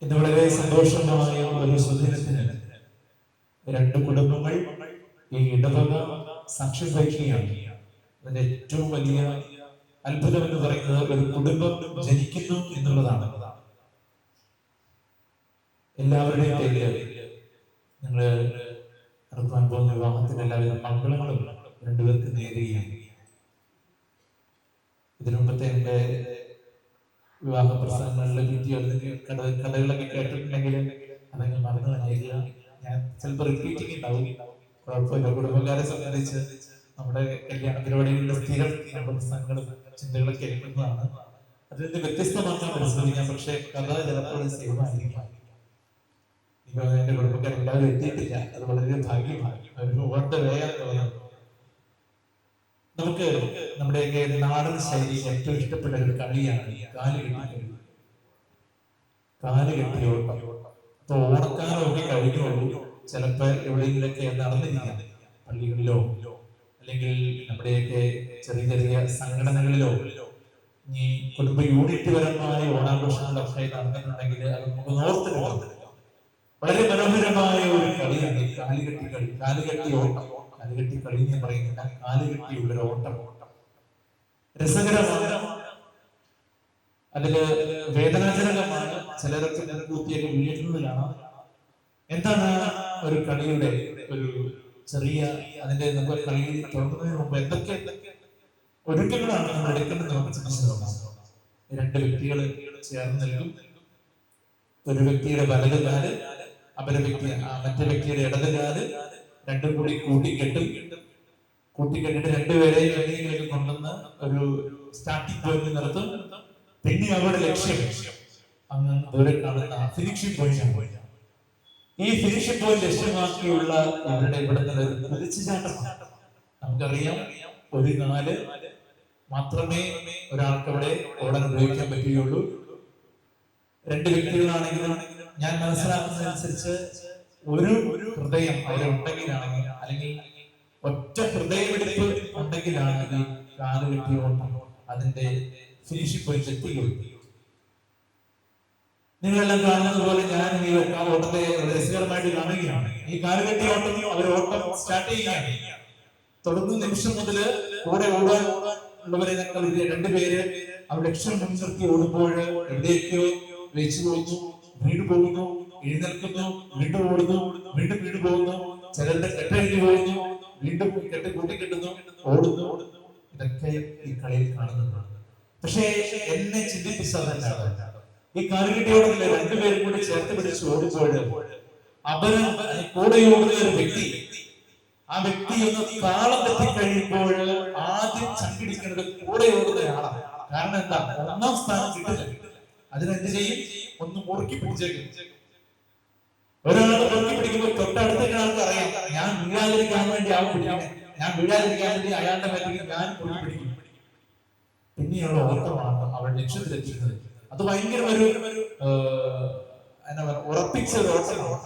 ഇന്ന് വളരെ സന്തോഷമായ ഒരു സുദിനത്തിന് 2 കുടുംബങ്ങൾ ഈ ഇടവക സാക്ഷ്യം വഹിക്കുകയാണ്. അതിന്റെ ഏറ്റവും വലിയ അത്ഭുതം എന്ന് പറയുന്നത് ഒരു കുടുംബം ജനിക്കുന്നു എന്നുള്ളതാണ്. എല്ലാവരുടെയും പേരില് നിങ്ങള് നടത്താൻ പോകുന്ന വിവാഹത്തിന് എല്ലാവിധ മംഗളങ്ങളും 2 പേർക്ക് നേരുകയാണ്. ഇതിനു മുമ്പത്തെ എന്റെ വിവാഹ പ്രസംഗങ്ങളിലെ കഥകളൊക്കെ കേട്ടിട്ടുണ്ടെങ്കിൽ അതങ്ങ് മറന്നു കളയുക. ഞാൻ ചിലപ്പോൾ റിപ്പീറ്റിംഗ് ഉണ്ടാവും. കുഴപ്പമില്ല. കുടുംബക്കാരെ സംബന്ധിച്ച് നമ്മുടെ കല്യാണ പരിപാടികളുടെ സ്ഥിരം നമ്മുടെ പ്രസംഗങ്ങളും ചിന്തകളൊക്കെ കേൾക്കുന്നതാണ്. അതിൽ നിന്ന് വ്യത്യസ്തമാക്കാൻ പരിശ്രമിക്കാം. പക്ഷെ കഥ ചിലപ്പോൾ സേവമായിരിക്കാം. ഇപ്പൊ എന്റെ കുടുംബക്കാർ എല്ലാവരും എത്തിയിട്ടില്ല. അത് വളരെ ഭാഗ്യമാണ്. അവർക്ക് വേറെ തോന്നുന്നു. നമുക്ക് നമ്മുടെയൊക്കെ നാടൻ ശൈലി ഏറ്റവും ഇഷ്ടപ്പെട്ട ഒരു കളിയാണ് കാലുകെട്ടിയോട്ടം. അപ്പൊ ഓണക്കാലമൊക്കെ കഴിഞ്ഞുള്ളൂ. ചിലപ്പോ എവിടെയെങ്കിലൊക്കെ നടന്നിരിക്കാം. പള്ളികളിലോ അല്ലെങ്കിൽ നമ്മുടെയൊക്കെ ചെറിയ ചെറിയ സംഘടനകളിലോ ഈ കുടുംബ യൂണിറ്റ് പരമായ ഓണാഘോഷങ്ങളൊക്കെ നടന്നിട്ടുണ്ടെങ്കിൽ അത് നമുക്ക് ഓർത്തെടുക്കാം. വളരെ മനോഹരമായ ഒരു കളിയാണ് കാലുകെട്ടി കളി. കാലുകെട്ടി ഓട്ടം. കാലുകെട്ടി കളി എന്ന് പറയുന്നില്ല, കാലുകെട്ടിയുള്ളൊരു ഓട്ടം. രസകരമാണ്, അതില് വേദനാജനകമാണ്. ചിലരൊക്കെ കൂത്തിയൊക്കെ വീഴുന്നതിലാണ്. എന്താണ് ഒരു കളിയുടെ ഒരു ചെറിയ അതിന്റെ നമുക്ക് കളി തുടങ്ങുന്നതിന് മുമ്പ് എന്തൊക്കെ ഒരുക്കങ്ങളാണ് നമ്മൾ എടുക്കേണ്ടത് നമുക്ക് ചിന്തിച്ചു നോക്കാം. 2 വ്യക്തികൾ ചേർന്ന് നിൽക്കും. ഒരു വ്യക്തിയുടെ വലതുകാല് മറ്റേ വ്യക്തിയുടെ ഇടതുകാല് 2 കൂടി കൂട്ടിക്കെട്ടും. കൂട്ടിക്കെട്ടിട്ട് രണ്ടുപേരെയും എവിടെയെങ്കിലൊക്കെ കൊണ്ടുവന്ന് ഒരു സ്റ്റാർട്ടിംഗ് പോയിന്റ് നിർത്തും. പിന്നെ അവരുടെ ലക്ഷ്യം അങ്ങ് ദൂരെ കാണുന്ന ഫിനിഷിംഗ് പോയിന്റ്. ഈ ഫിനിഷിംഗ് പോയിന്റ് ലക്ഷ്യമാക്കിയുള്ള അവരുടെ ഇവിടെ ഒരു കുതിച്ചുചാട്ടമാണ്. നമുക്കറിയാം, ഒരു കാല് മാത്രമേ ഒരാൾക്ക് അവിടെ ഓടാൻ ഉപയോഗിക്കാൻ പറ്റുകയുള്ളൂ. രണ്ട് വ്യക്തികളാണെങ്കിലും ഞാൻ മനസ്സിലാക്കുന്നതനുസരിച്ച് ഒരു ഹൃദയം അവിടെ ഉണ്ടെങ്കിലാണെങ്കിൽ, അല്ലെങ്കിൽ ഒറ്റ ഹൃദയമെടുപ്പ് ഉണ്ടെങ്കിലാണ് ഈ കാലുകെട്ടിയ ഓട്ടം അതിന്റെ ഫിനിഷിംഗ് പോയിന്റ് എത്തുകയുള്ളൂ. നിങ്ങളെല്ലാം കാണുന്നത് പോലെ ഞാൻ ഈ ഓട്ടത്തെ രസകരമായിട്ട് കാണുകയാണ്. ഈ കാലുകെട്ടിയ ഓട്ടം അവർ ഓട്ടം സ്റ്റാർട്ട് ചെയ്യുകയാണ്. തുടർന്ന് നിമിഷം മുതൽ കൂടെ ഓടാനുള്ളവരെ രണ്ടുപേര് അവർ ലക്ഷ്യം മുൻനിർത്തി ഓടുമ്പോൾ എവിടെയൊക്കെയോ വെച്ചു പോകുന്നു, വീട് പോകുന്നു, എഴുന്നേൽക്കുന്നു, വീണ്ടും ഓടുന്നു, വീണ്ടും വീട് പോകുന്നു, ചിലരുടെ കെട്ടഴിഞ്ഞു പോകുന്നു, വീണ്ടും കെട്ട് കൂട്ടിക്കെട്ടുന്നു, ഓടുന്നു. ഇതൊക്കെ ഈ കളിയിൽ കാണുന്നതാണ്. പക്ഷേ എന്നെ ചിന്തിപ്പിച്ചതല്ല, ഈ കാലുകെട്ടിയോടല്ലേ രണ്ടുപേരും കൂടി ചേർത്ത് പിടിച്ച് ഓടുമ്പോൾ അവര് കൂടെ ഓടുന്ന ഒരു വ്യക്തി, ആ വ്യക്തി ഒന്ന് താളം തെറ്റിക്കഴിയുമ്പോൾ ആദ്യം ചങ്കിടിക്കുന്നത് കൂടെ ഓടുന്നയാളാണ്. കാരണം എന്താ? ഒന്നാം സ്ഥാനം കിട്ടില്ല. അതിനെന്ത് ചെയ്യും? ഒന്ന് മുറുക്കി പിടിച്ചേക്കും. ഒരാൾ മുറുക്കി പിടിക്കുമ്പോൾ തൊട്ടടുത്ത ആൾക്ക് അറിയാം, ഞാൻ വീഴാതിരിക്കാൻ വേണ്ടി ആവും പിടിക്കുന്നത്, ഞാൻ വീഴാതിരിക്കാൻ വേണ്ടി അയാളുടെ പറ്റിക്ക് ഞാൻ മുറുക്കി പിടിക്കും. പിന്നെയുള്ള ഓട്ടമാണ് അവൾ ലക്ഷ്യത്തിലെത്തിക്കുന്നത്. അത് ഭയങ്കര ഒരു എന്താ പറയുക, ഉറപ്പിച്ച ഒരു ഓട്ടമാണ്.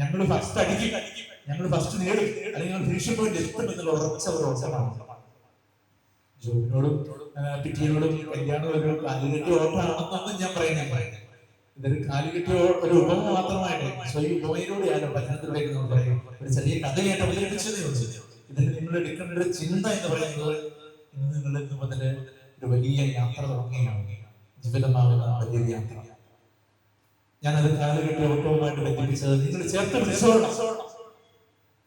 ഞങ്ങൾ ഫസ്റ്റ് അടിക്കും, ഞങ്ങൾ ഫസ്റ്റ് നേടും, അല്ലെങ്കിൽ ഞങ്ങൾ ഫിനിഷിംഗ് പോയിന്റ് എത്തും എന്നുള്ള ഉറച്ച ഒരു ഓട്ടമാണ്. ജോബിനോടും പിറ്റിയോടും കല്യാണം ഒരു കാലുകെട്ടിയ ഓട്ടമാണെന്നാണ് ഞാൻ പറയുന്നത്. ഇതൊരു കാലുകെട്ടിയ ഒരു ഉപമ മാത്രമായിട്ട് സ്വയം ഉപമയിലൂടെയാണ് പഠനത്തിലേക്ക് നമ്മൾ പറയും. ഒരു ചെറിയ കഥയായിട്ട് അവതരിപ്പിച്ചതേ ഉള്ളൂ. ഇതിന് നിങ്ങൾ എടുക്കേണ്ട ഒരു ചിന്ത എന്ന് പറയുന്നത്, ഇന്ന് നിങ്ങൾ ഇന്ന് മുതൽ ഒരു വലിയ യാത്ര തുടങ്ങുകയാണ്. ജീവിതമാകുന്ന വലിയ യാത്ര. ഞാനത് കാലുകെട്ടിയ ഓട്ടവുമായിട്ട് ബന്ധിപ്പിച്ചത് നിങ്ങൾ ചേർത്ത് പിടിച്ചോളണം.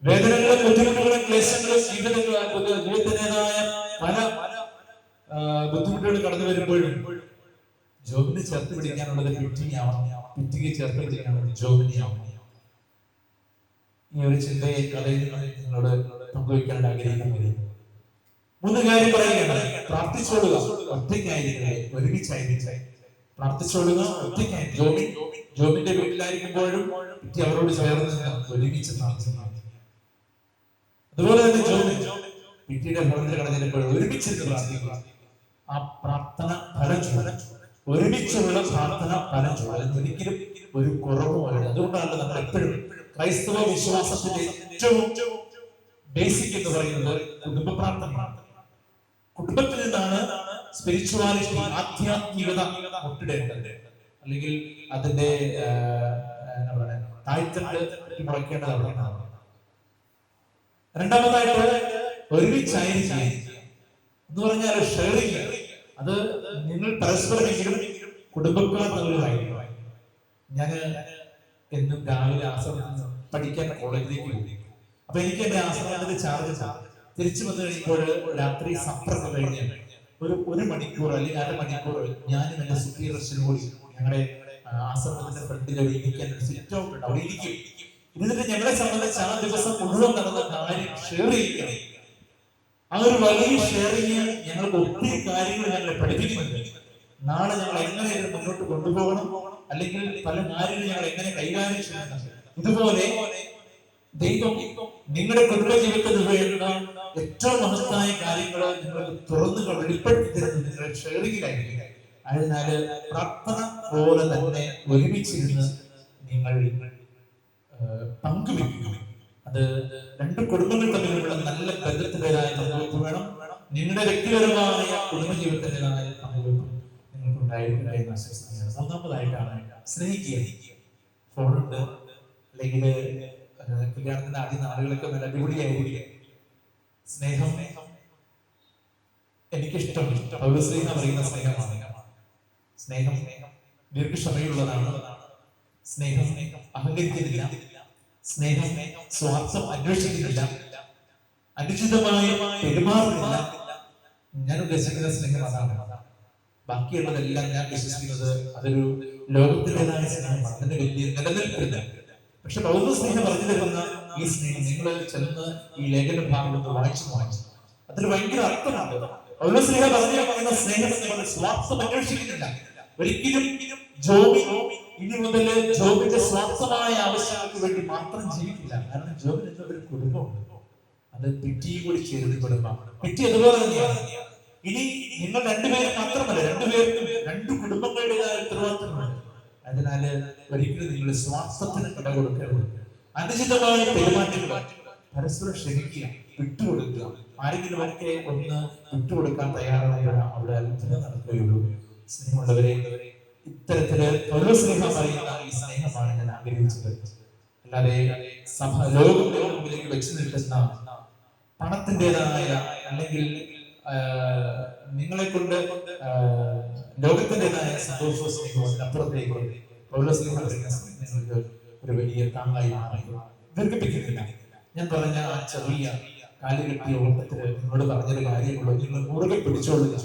വേദനകളും ബുദ്ധിമുട്ടുകളും ക്ലേശങ്ങളും ജീവിതത്തിൻ്റെതായ പല ബുദ്ധിമുട്ടുകൾ കടന്നു വരുമ്പോഴും ജോബിനെ ചേർത്ത് പിടിക്കാനുള്ളത് പിറ്റിയാവണം, പിറ്റിക്ക് ചേർത്ത് പിടിക്കാനുള്ളത് ജോബിനെയാവണം. ഈ ഒരു ചിന്തയെ കഥയിൽ നിങ്ങളോട് പങ്കുവയ്ക്കാനായിട്ട് ആഗ്രഹിക്കുന്നത്. 3 കാര്യം പറയുകയാണ്. പ്രാർത്ഥിച്ചോളുക, ഒറ്റയ്ക്കായിരിക്കേ, ഒരുമിച്ചായിരിക്കേ. പ്രാർത്ഥിച്ചോളുക, ഒറ്റയ്ക്കായി. ജോബിന്റെ വീട്ടിലായിരിക്കുമ്പോഴും പിറ്റി അവരോട് ചേർന്ന് ഒരുമിച്ച് പ്രാർത്ഥിക്കണം. അതുപോലെ തന്നെ പിറ്റിയുടെ ഭവനത്തിൽ കടന്നിരുമ്പോൾ ഒരുമിച്ചിരുന്ന് പ്രാർത്ഥിക്കുക. ആ പ്രാർത്ഥന ഫലം ചൂടും. ഒരുമിച്ചുള്ള പ്രാർത്ഥന ഫലം ചൂടും. ഒരിക്കലും ഒരു കുറവുമല്ല. അതുകൊണ്ടാണ് നമ്മൾ എപ്പോഴും ക്രൈസ്തവ വിശ്വാസത്തിന്റെ ഏറ്റവും ബേസിക് എന്ന് പറയുന്നത് കുടുംബ പ്രാർത്ഥനയാണ്. കുടുംബത്തിൽ നിന്നാണ് സ്പിരിച്വാലിറ്റി, ആധ്യാത്മികത മുട്ടിടേണ്ടത്, അല്ലെങ്കിൽ അതിന്റെ എന്താ പറയുക, താഴ്ത്തണ്ട് മുളയ്ക്കേണ്ടത് അവിടെയാണ്. രണ്ടാമതായിട്ട് ഒരുമിച്ചായിരിക്കുക എന്ന് പറഞ്ഞാൽ ഷെയറിങ്. അത് നിങ്ങൾ പരസ്പരമെങ്കിലും കുടുംബക്കാർ തമ്മിലായിരിക്കും. ഞാൻ എന്നും രാവിലെ ആശ്രമത്തിൽ പഠിക്കാൻ കോളേജിലേക്ക് പോയി. അപ്പൊ എനിക്ക് എന്റെ ആശ്രമത്തിന്റെ ചാർജ് തിരിച്ചു വന്നു കഴിയുമ്പോൾ രാത്രി സപ്രസം കഴിഞ്ഞ് ഒരു മണിക്കൂർ അല്ലെങ്കിൽ 1/2 മണിക്കൂർ ഞാനും എന്റെ സുപ്പീരിയർസിനോട് ഞങ്ങളുടെ ആശ്രമത്തിന്റെ ഫ്രണ്ടിൽ ഇരിക്കാൻ ഒരു സിറ്റ് ഔട്ട് ഉണ്ട്, അവിടെ ഇരിക്കും. എന്നിട്ട് ഞങ്ങളെ സംബന്ധിച്ച് ആ ദിവസം മുഴുവൻ നടന്ന കാര്യം ഷെയർ ചെയ്യുകയാണ്. ആ ഒരു വലിയ ഷെയറിങ് ഞങ്ങൾക്ക് ഒത്തിരി കാര്യങ്ങൾ ഞങ്ങളെ പഠിപ്പിക്കുന്നുണ്ട്. നാളെ ഞങ്ങൾ എങ്ങനെ ഇത് മുന്നോട്ട് കൊണ്ടുപോകണം, അല്ലെങ്കിൽ പല കാര്യങ്ങളും ഞങ്ങൾ എങ്ങനെ കൈകാര്യം ചെയ്യണം. ഇതുപോലെ ദൈവം നിങ്ങളുടെ കുടുംബജീവിതത്തിൽ വേണ്ട ഏറ്റവും മഹത്തായ കാര്യങ്ങൾ നിങ്ങൾക്ക് തുറന്നു വെളിപ്പെടുത്തി തരുന്നത് നിങ്ങളുടെ ഷെയറിങ്ങിലായിരിക്കും. അതിനാൽ പ്രാർത്ഥന പോലെ തന്നെ ഒരുമിച്ചിരുന്ന് നിങ്ങൾ പങ്കുവെക്കുക. അത് രണ്ട് കുടുംബങ്ങൾ തമ്മിലുള്ള നല്ല ബന്ധത്തിൻ്റെതായ പങ്കുവെപ്പ് വേണം. നിങ്ങളുടെ വ്യക്തിപരമായ കുടുംബജീവിതത്തിൻ്റെതായ പങ്കുവെപ്പ് നിങ്ങൾക്ക് ഉണ്ടായിരിക്കുക എന്ന് ആശംസിക്കുകയാണ്. 3-ാമതായിട്ടാണ് സ്നേഹിക്കുക. ഫോണുണ്ട്, അല്ലെങ്കിൽ കല്യാണത്തിന്റെ ആദ്യ നാളുകളൊക്കെ നല്ല അടിപൊളിയായിരിക്കും. സ്നേഹം എനിക്കിഷ്ടം പൗലോസ് പറയുന്ന സ്നേഹമാണ്. സ്നേഹം ദീർഘക്ഷമയുള്ളതാണ്. സ്നേഹം അഹങ്കരിക്കുന്നില്ല. സ്നേഹം സ്വാർത്ഥം അന്വേഷിക്കുന്നില്ല. അനുചിതമായി പെരുമാറുന്നില്ല. ഞാൻ ഉദ്ദേശിക്കുന്ന സ്നേഹം അതാണ്. ബാക്കിയുള്ളതെല്ലാം ഞാൻ വിശ്വസിക്കുന്നത് അതൊരു ലോകത്തിൻ്റെതായ സ്നേഹമാണ്. അതിന്റെ വലിയ നിലനിൽപ്പില്ല. പക്ഷെ പൗലോസ് സ്നേഹം പറഞ്ഞു തരുന്ന ഈ സ്നേഹം നിങ്ങൾ ചെന്ന് ഈ ലേഖന ഭാഗത്ത് വായിച്ചു അതിൽ ഭയങ്കര അർത്ഥമുണ്ട്. പൗലോസ്ലീഹ പറയുന്ന സ്നേഹം എന്ന് പറയുന്നത് സ്വാർത്ഥം അന്വേഷിക്കുന്നില്ല. ഒരിക്കലും ജോബി ഇനി മുതൽ ജോബിന്റെ സ്വാർത്ഥമായ ആവശ്യങ്ങൾക്ക് വേണ്ടി മാത്രം ജീവിക്കില്ല. കാരണം ജോബിന് ഒരു കുടുംബമുണ്ട്, അത് പിറ്റിയും കൂടി ചേരുന്ന കുടുംബമാണ്. പിറ്റി അതുപോലെ തന്നെയാണ്. ഇനി നിങ്ങൾ രണ്ടുപേരും മാത്രമല്ല, രണ്ടുപേർക്കും രണ്ട് കുടുംബങ്ങളുടേതായ ഉത്തരവാദിത്തമുണ്ട്. അതിനാൽ ഒരിക്കലും നിങ്ങൾ സ്വാർത്ഥത്തിന് ഇട കൊടുക്കരുത്. അനുചിതമായ പെരുമാറ്റങ്ങൾ പരസ്പരം ക്ഷമിക്കുക, വിട്ടുകൊടുക്കുക. ആരെങ്കിലും ഒക്കെ ഒന്ന് വിട്ടുകൊടുക്കാൻ തയ്യാറാകുമ്പോഴാണ് അവിടെ അത്ഭുതം നടക്കുകയുള്ളൂ. സ്നേഹമുള്ളവരെ, ഇത്തരത്തില് പൗലോസ്ലീഹ പറയുന്ന ഈ സ്നേഹമാണ് ഞാൻ ആഗ്രഹിച്ചത്. അല്ലാതെ സഭ ലോകത്തിന്റെ മുമ്പിലേക്ക് വെച്ച് നിൽക്കുന്ന പണത്തിൻ്റെതായ അല്ലെങ്കിൽ നിങ്ങളെ കൊണ്ട് ലോകത്തിൻ്റെതായ സന്തോഷവും സ്നേഹവും അതിനപ്പുറത്തേക്ക് പൗലോസ്ലീഹ പറയുന്ന നിങ്ങൾക്ക് ഒരു വലിയ താങ്ങായി മാറുക. ദീർഘിപ്പിക്കുന്നില്ല. ഞാൻ പറഞ്ഞ ആ ചെറിയ കാലുകെട്ടിയ ഓട്ടത്തില് നിങ്ങളോട് പറഞ്ഞൊരു കാര്യമുള്ളൂ. നിങ്ങൾ മുറുകെ പിടിച്ചോളുക.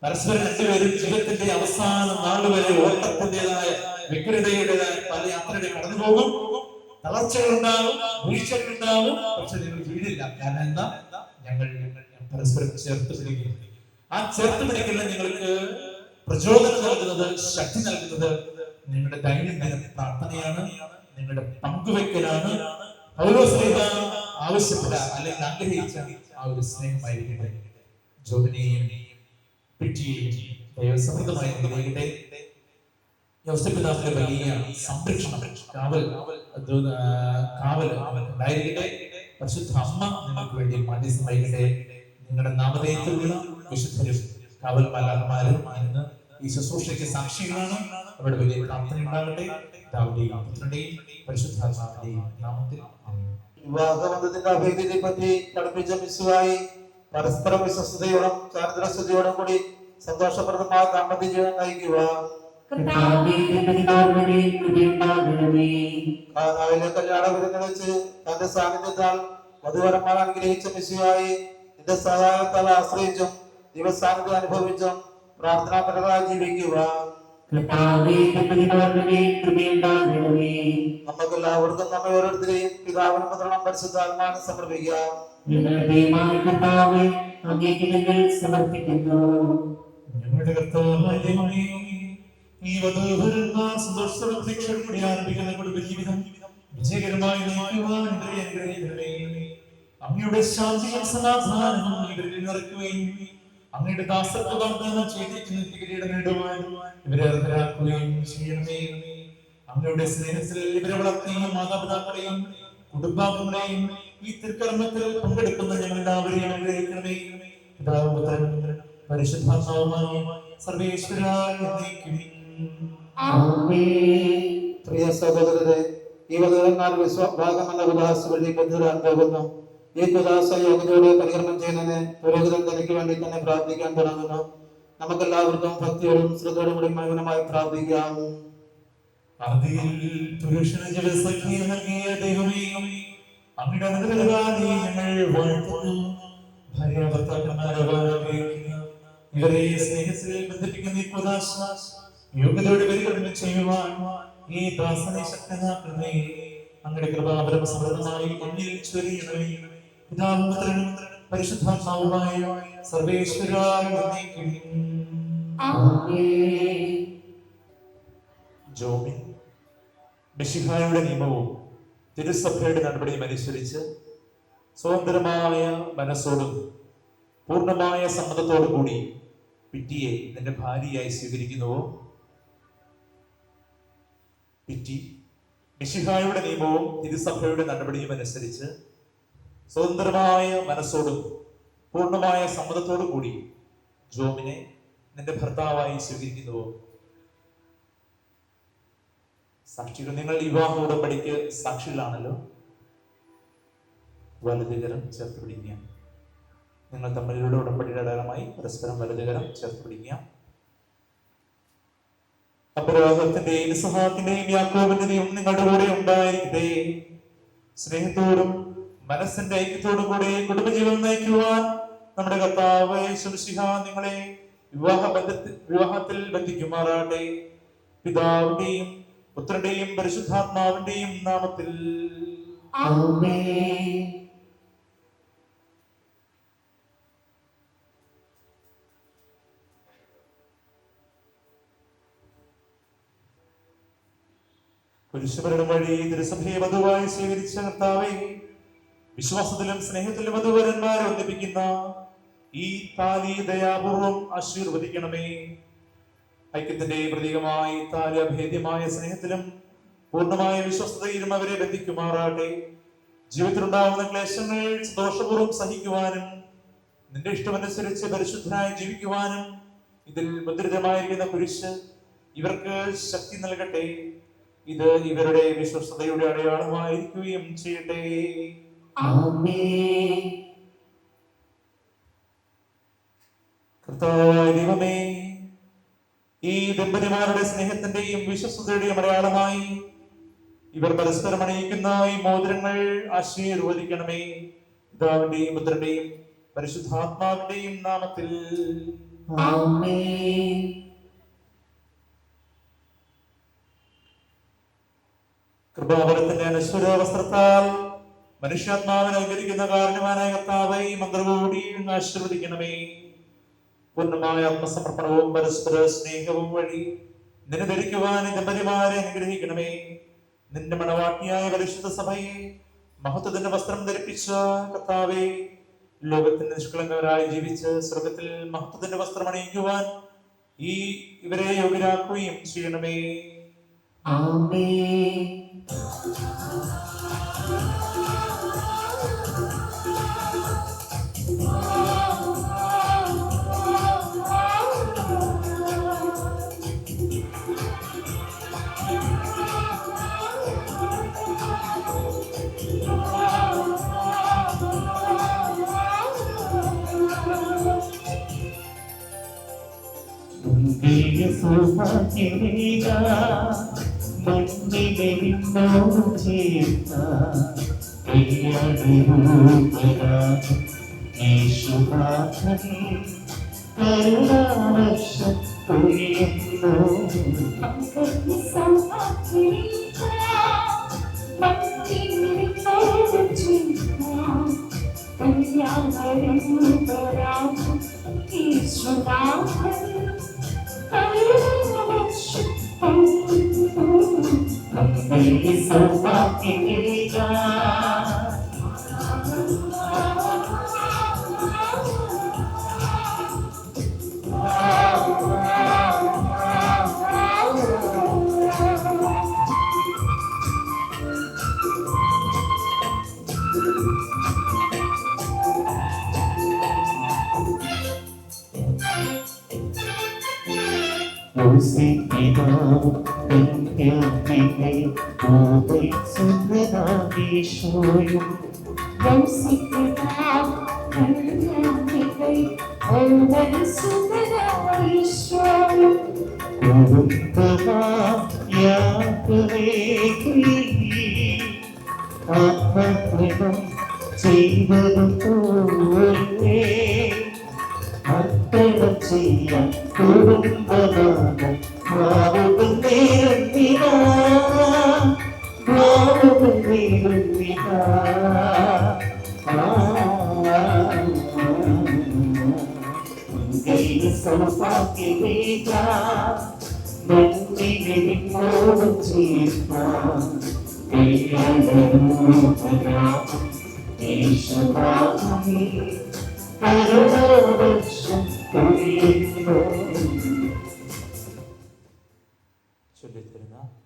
പരസ്പരം രണ്ടുപേരും ജീവിതത്തിന്റെ അവസാന നാളുവരെ ഓട്ടത്തിൻ്റെതായ വ്യഗ്രതയുടേതായ പല യാത്രയുടെ കടന്നു പോകും. തളർച്ചകളുണ്ടാവും, വീഴ്ചകളുണ്ടാവും. പക്ഷെ നിങ്ങൾ വീഴില്ല. കാരണം എന്താ? ഞങ്ങൾ പരസ്പരം ചേർത്ത് പിടിക്കും. ആ ചേർത്ത് പിടിക്കലിന് നിങ്ങൾക്ക് പ്രചോദനം നൽകുന്നത്, ശക്തി നൽകുന്നത് നിങ്ങളുടെ ദൈനംദിന പ്രാർത്ഥനയാണ്, നിങ്ങളുടെ പങ്കുവെക്കലാണ്. പൗലോസ്ലീഹ ആവശ്യപ്പെട്ട അല്ലെങ്കിൽ ആഗ്രഹിച്ച ആ ഒരു സ്നേഹമായിരിക്കട്ടെ. ജോബിനെയും പിറ്റിയെയും ദൈവസമൃദ്ധമായി അനുഗ്രഹിക്കട്ടെ. യോസേപ്പിതാവിന്റെ വലിയ സംരക്ഷണം, കാവൽ ഉണ്ടായിരിക്കട്ടെ. പരിശുദ്ധ അമ്മ നിങ്ങൾക്ക് വേണ്ടി മധ്യസ്ഥം വഹിക്കട്ടെ. നിങ്ങളുടെ നാമധേയത്തിലുള്ള വിശുദ്ധരും കാവൽ മാലാഖമാരും ഇന്ന് ഈ ശുശ്രൂഷയ്ക്ക് സാക്ഷികളാണ്. അവരുടെ വലിയ പ്രാർത്ഥന ഉണ്ടാകട്ടെ. പിതാവിന്റെയും പുത്രന്റെയും പരിശുദ്ധാത്മാവിന്റെയും നാമത്തിൽ ആമേൻ. വിവാഹബന്ധത്തിന്റെ അഭേദ്യതയെ പറ്റി പഠിപ്പിച്ച മിശുഹായി പരസ്പര വിശ്വസ്തയോടും ചാരിത്രസ്ഥതയോടും കൂടി സന്തോഷപ്രദമായ ദാമ്പത്യ ജീവിതം നയിക്കുക. കാനായിലെ കല്യാണ വിരുന്ന് വെച്ച് തന്റെ സാന്നിധ്യത്താൽ വധുവരന്മാർ അനുഗ്രഹിച്ച മിശുഹായി നിന്റെ സഹായത്താൽ ആശ്രയിച്ചും ദിവസാന്നിധ്യം അനുഭവിച്ചും പ്രാർത്ഥനാപരമായി ജീവിക്കുക. നമുക്കെല്ലാവർക്കും നമ്മെ ഓരോരുത്തരെയും പിതാവിനും പുത്രനും പരിശുദ്ധാത്മാവിനും സമർപ്പിക്കാം. ഞങ്ങളുടെ കർത്താവായ ദൈവമേ, ഈ വധൂവരന്മാർ സന്തോഷത്തോടെ പ്രതീക്ഷയോടുകൂടി ആരംഭിക്കുന്ന കുടുംബജീവിതം വിജയകരമായി നയിക്കുവാൻ ഇവരെ അനുഗ്രഹിക്കണമേ. അങ്ങയുടെ ശാന്തിയും സമാധാനവും ഇവരിൽ നിറയ്ക്കുകയും അങ്ങയുടെ ദാസത്വ വാഗ്ദാനം ചെയ്തിരിക്കുന്ന കിരീടം നേടുവാൻ ഇവരെ അർഹരാക്കുകയും ചെയ്യണമേ. അങ്ങയുടെ സ്നേഹത്തിൽ ഇവരെ വളർത്തിയ മാതാപിതാക്കളെയും കുടുംബാംഗങ്ങളെയും ഈ തിരുക്കർമ്മത്തിൽ പങ്കെടുക്കുന്ന ഞങ്ങളെല്ലാവരെയും അനുഗ്രഹിക്കണമേ. പിതാവും പുത്രനും പരിശുദ്ധാത്മാവുമായ സർവേശ്വരായ എന്നേക്കും. പ്രിയ സഹോദരരെ, ഈ വധുവരന്മാർ വിശ്വാസം എന്ന വിലാസ വഴി ബന്ധുരാൻ പോകുന്നു. ഈ കുദാസ യോഗ്യതയോടെ പരികർമ്മം ചെയ്യുന്നതിന് പുരോഹിതൻ തനിക്ക് വേണ്ടി തന്നെ പ്രാർത്ഥിക്കാൻ തുടങ്ങുന്നു. നമുക്കെല്ലാവർക്കും ഭക്തിയോടും ശ്രദ്ധയോടും കൂടി മൗനമായി പ്രാർത്ഥിക്കാം. അങ്ങയുടെ അനുഗ്രഹങ്ങളാൽ ഞങ്ങൾ വാഴ്ത്തുന്നു. ഇവരെ സ്നേഹത്തിൽ ബന്ധിപ്പിക്കുന്ന ഈ കുദാശ യോഗ്യതയോടെ പരികർമ്മം ചെയ്യുവാൻ ഈ ദാസനെ ശക്തനാക്കണമേ. അങ്ങയുടെ കൃപാവരം സമൃദ്ധമായി എന്നിൽ ചൊരിയണമേ. പിതാവും പുത്രനും പരിശുദ്ധാത്മാവുമായ സർവേശ്വരായ എന്നേക്കും. ജോബിൻ മിശിഹായുടെ നിയമവും തിരുസഭയുടെ നടപടിയും അനുസരിച്ച് സ്വതന്ത്രമായ മനസ്സോടും പൂർണ്ണമായ സമ്മതത്തോടും കൂടി പിറ്റിയെ നിന്റെ ഭാര്യയായി സ്വീകരിക്കുന്നുവോ? പിറ്റി മിശിഹായുടെ നിയമവും തിരുസഭയുടെ നടപടിയും അനുസരിച്ച് സ്വതന്ത്രമായ മനസ്സോടും പൂർണ്ണമായ സമ്മതത്തോടു കൂടി ജോബിനെ നിന്റെ ഭർത്താവായി സ്വീകരിക്കുന്നുവോ? സാക്ഷികൾ, നിങ്ങൾ വിവാഹ ഉടമ്പടിക്ക് സാക്ഷികളാണല്ലോ. വലതുകരം ചേർത്ത് പിടിക്കുക. നിങ്ങൾ തമ്മിലുള്ള ഉടമ്പടിയുടെ അടയാളമായി പരസ്പരം വലതുകരം ചേർത്ത് പിടിക്കുക. അപരാധത്തിന്റെയും നിസ്സഹായത്തിന്റെയും യാക്കോബിന്റെയും നിങ്ങളുടെ കൂടെ ഉണ്ടായിരിക്കട്ടെ. സ്നേഹത്തോടും മനസ്സിന്റെ ഐക്യത്തോടും കൂടെ കുടുംബജീവൻ നയിക്കുവാൻ നമ്മുടെ കർത്താവ് യേശു മിശിഹ നിങ്ങളെ വിവാഹത്തിൽ ബന്ധിക്കുമാറാകട്ടെ. പിതാവിന്റെയും പുത്രന്റെയും പരിശുദ്ധാത്മാവിന്റെയും നാമത്തിൽ. കുരിശുമരണം വഴി തിരുസഭയെ വധുവായി സ്വീകരിച്ച കർത്താവേ, വിശ്വാസത്തിലും സ്നേഹത്തിലും വധുവരന്മാരെ ഒന്നിപ്പിക്കുന്ന ഈ താലി ദയാപൂർവം ആശീർവദിക്കണമേ. ഐക്യത്തിന്റെ പ്രതീകമായി താലി അഭേദ്യമായ സ്നേഹത്തിലും പൂർണ്ണമായ വിശ്വസ്തയിലും അവരെ ബന്ധിക്കുമാറാട്ടെ. ജീവിതത്തിലുണ്ടാവുന്ന ക്ലേശങ്ങൾ സന്തോഷപൂർവ്വം സഹിക്കുവാനും നിന്റെ ഇഷ്ടമനുസരിച്ച് പരിശുദ്ധനായി ജീവിക്കുവാനും ഇതിൽ മുദ്രിതമായിരിക്കുന്ന കുരിശ് ഇവർക്ക് ശക്തി നൽകട്ടെ. ഇത് ഇവരുടെ വിശ്വസ്തയുടെ അടയാളമായിരിക്കുകയും ചെയ്യട്ടെ. കർത്താവായ ദൈവമേ, ഈ ദമ്പതിമാരുടെ സ്നേഹത്തിന്റെയും വിശ്വസ്തയുടെയും അടയാളമായി ഇവർ പരസ്പരം അണിയിക്കുന്ന ഈ മോതിരങ്ങൾ ആശീർവദിക്കണമേ. പിതാവിന്റെയും പുത്രന്റെയും പരിശുദ്ധാത്മാവിന്റെയും നാമത്തിൽ. കൃപാവരത്തിന്റെ അനശ്വര വസ്ത്രത്താൽ മനുഷ്യാത്മാവിനെ അലങ്കരിക്കുന്ന കാരണവാനായ കർത്താവേ, ഈ മന്ത്രകൂടി ആശീർവദിക്കണമേ. പൂർണ്ണമായ ആത്മസമർപ്പണവും പരസ്പര സ്നേഹവും വഴി നിന്നെ ധരിക്കുവാൻ ദമ്പതിമാരെ അനുഗ്രഹിക്കണമേ. നിന്റെ മണവാട്ടിയായ പരിശുദ്ധ സഭയെ മഹത്വത്തിന്റെ വസ്ത്രം ധരിപ്പിച്ച കർത്താവേ, ലോകത്തിന്റെ നിഷ്കളങ്കരായി ജീവിച്ച് സ്വർഗത്തിൽ മഹത്വത്തിന്റെ വസ്ത്രം അണിയിക്കുവാൻ ഇവരെ യോഗ്യരാക്കുകയും ചെയ്യണമേ.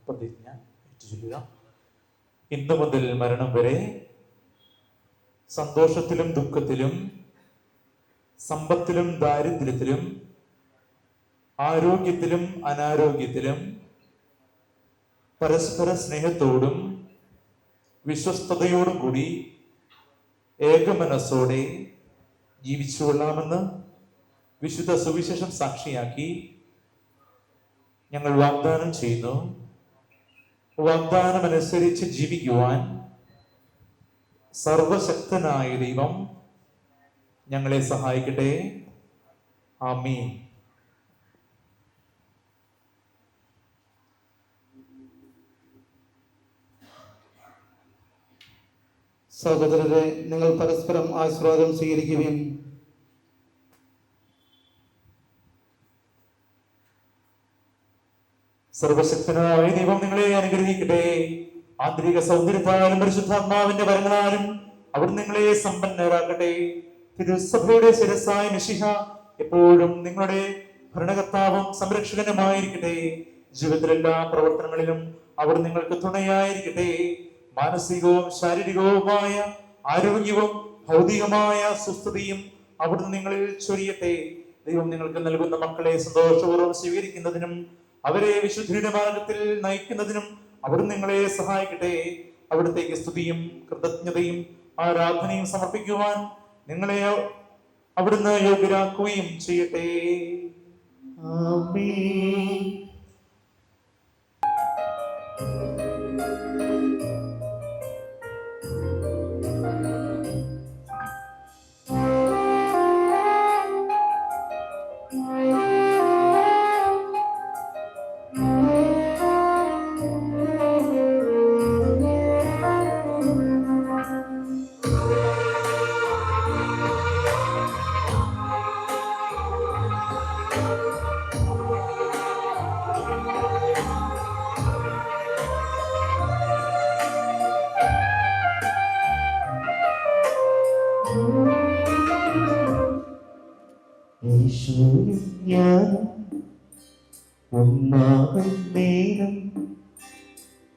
പ്രതിജ്ഞ ഏറ്റുചൊല്ലുക. ഇന്നു മുതൽ മരണം വരെ സന്തോഷത്തിലും ദുഃഖത്തിലും സമ്പത്തിലും ദാരിദ്ര്യത്തിലും ആരോഗ്യത്തിലും അനാരോഗ്യത്തിലും പരസ്പര സ്നേഹത്തോടും വിശ്വസ്തയോടും കൂടി ഏകമനസ്സോടെ ജീവിച്ചുകൊള്ളാമെന്ന് വിശുദ്ധ സുവിശേഷം സാക്ഷിയാക്കി ഞങ്ങൾ വാഗ്ദാനം ചെയ്യുന്നു. വാഗ്ദാനമനുസരിച്ച് ജീവിക്കുവാൻ സർവശക്തനായ ദൈവം ഞങ്ങളെ സഹായിക്കട്ടെ. ആമീൻ. സഹോദരരെ, നിങ്ങൾ പരസ്പരം ആശീർവാദം സ്വീകരിക്കുകയും സർവശക്തനായ ദൈവം നിങ്ങളെ അനുഗ്രഹിക്കട്ടെ. ആന്തരിക സൗന്ദര്യത്താലും പരിശുദ്ധാത്മാവിന്റെ വരങ്ങളാലും അവർ നിങ്ങളെ സമ്പന്നരാക്കട്ടെ. തിരുസഭയുടെ ശിരസ്സായ മിശിഹ എപ്പോഴും നിങ്ങളുടെ ഭരണകർത്താവും സംരക്ഷകനുമായിരിക്കട്ടെ. ജീവിതത്തിലെല്ലാ പ്രവർത്തനങ്ങളിലും അവർ നിങ്ങൾക്ക് തുണയായിരിക്കട്ടെ. മാനസികവും ശാരീരികവുമായ ആരോഗ്യവും ഭൗതികമായ സുസ്ഥിതിയും അവിടുന്ന് നിങ്ങളിൽ ചൊരിയട്ടെ. ദൈവം നിങ്ങൾക്ക് നൽകുന്ന മക്കളെ സന്തോഷപൂർവ്വം സ്വീകരിക്കുന്നതിനും അവരെ വിശുദ്ധിയുടെ മാർഗത്തിൽ നയിക്കുന്നതിനും അവിടുന്ന് നിങ്ങളെ സഹായിക്കട്ടെ. അവിടുത്തേക്ക് സ്തുതിയും കൃതജ്ഞതയും ആരാധനയും സമർപ്പിക്കുവാൻ നിങ്ങളെ അവിടുന്ന് യോഗ്യരാക്കുകയും ചെയ്യട്ടെ. ആമേൻ. യേശുവും ഞാനും ഒന്നാകും നേരം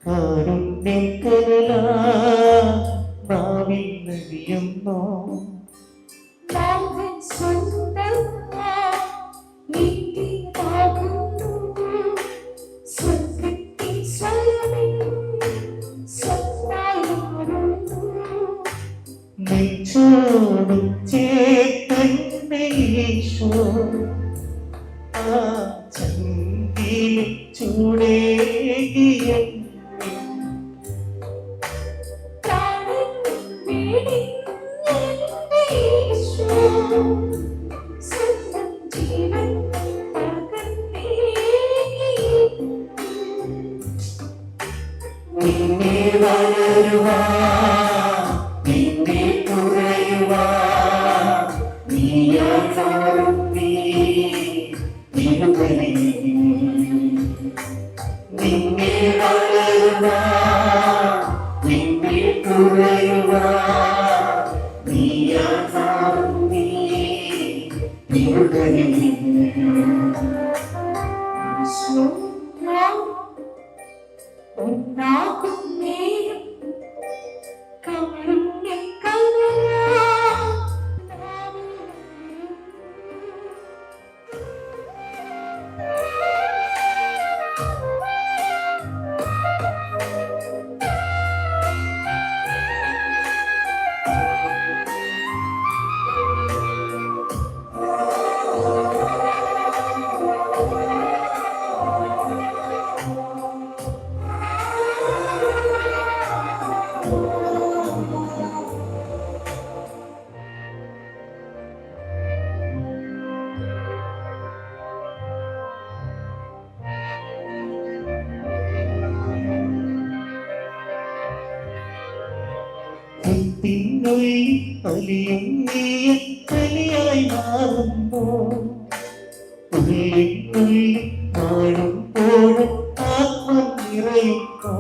കാരുണ്യക്കരലാ നാവിൽ നദിയുന്നോ നെഞ്ചോടും ചേത്തന്നെ യേശു ആ ചങ്കിലെ ചൂടേകിയ നിന്നെ വളരുവാ നിന്നെ കുറയുവാ നീയാകാറും നീ നിരുപരി നിന്നെ വളരുവാ നിന്നെ കുറയുവാ നീയാകാറും നീ നിരുപരി ഒന്നാകും നേരം അലിയും നീയക്കലിയായി മാറുമ്പോ ഉള്ളിൽ മാറുമ്പോഴും ആത്മം നിറയുമ്പോ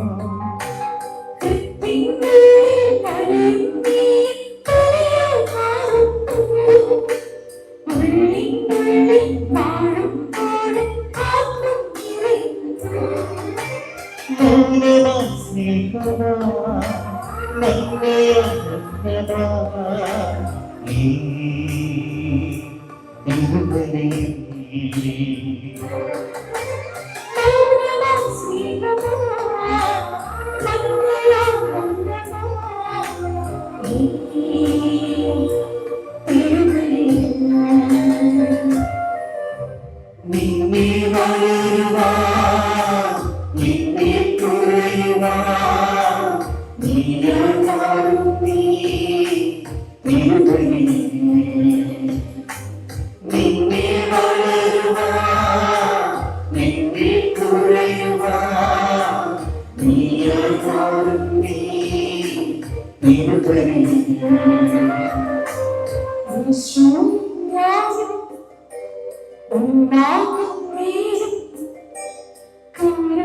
Come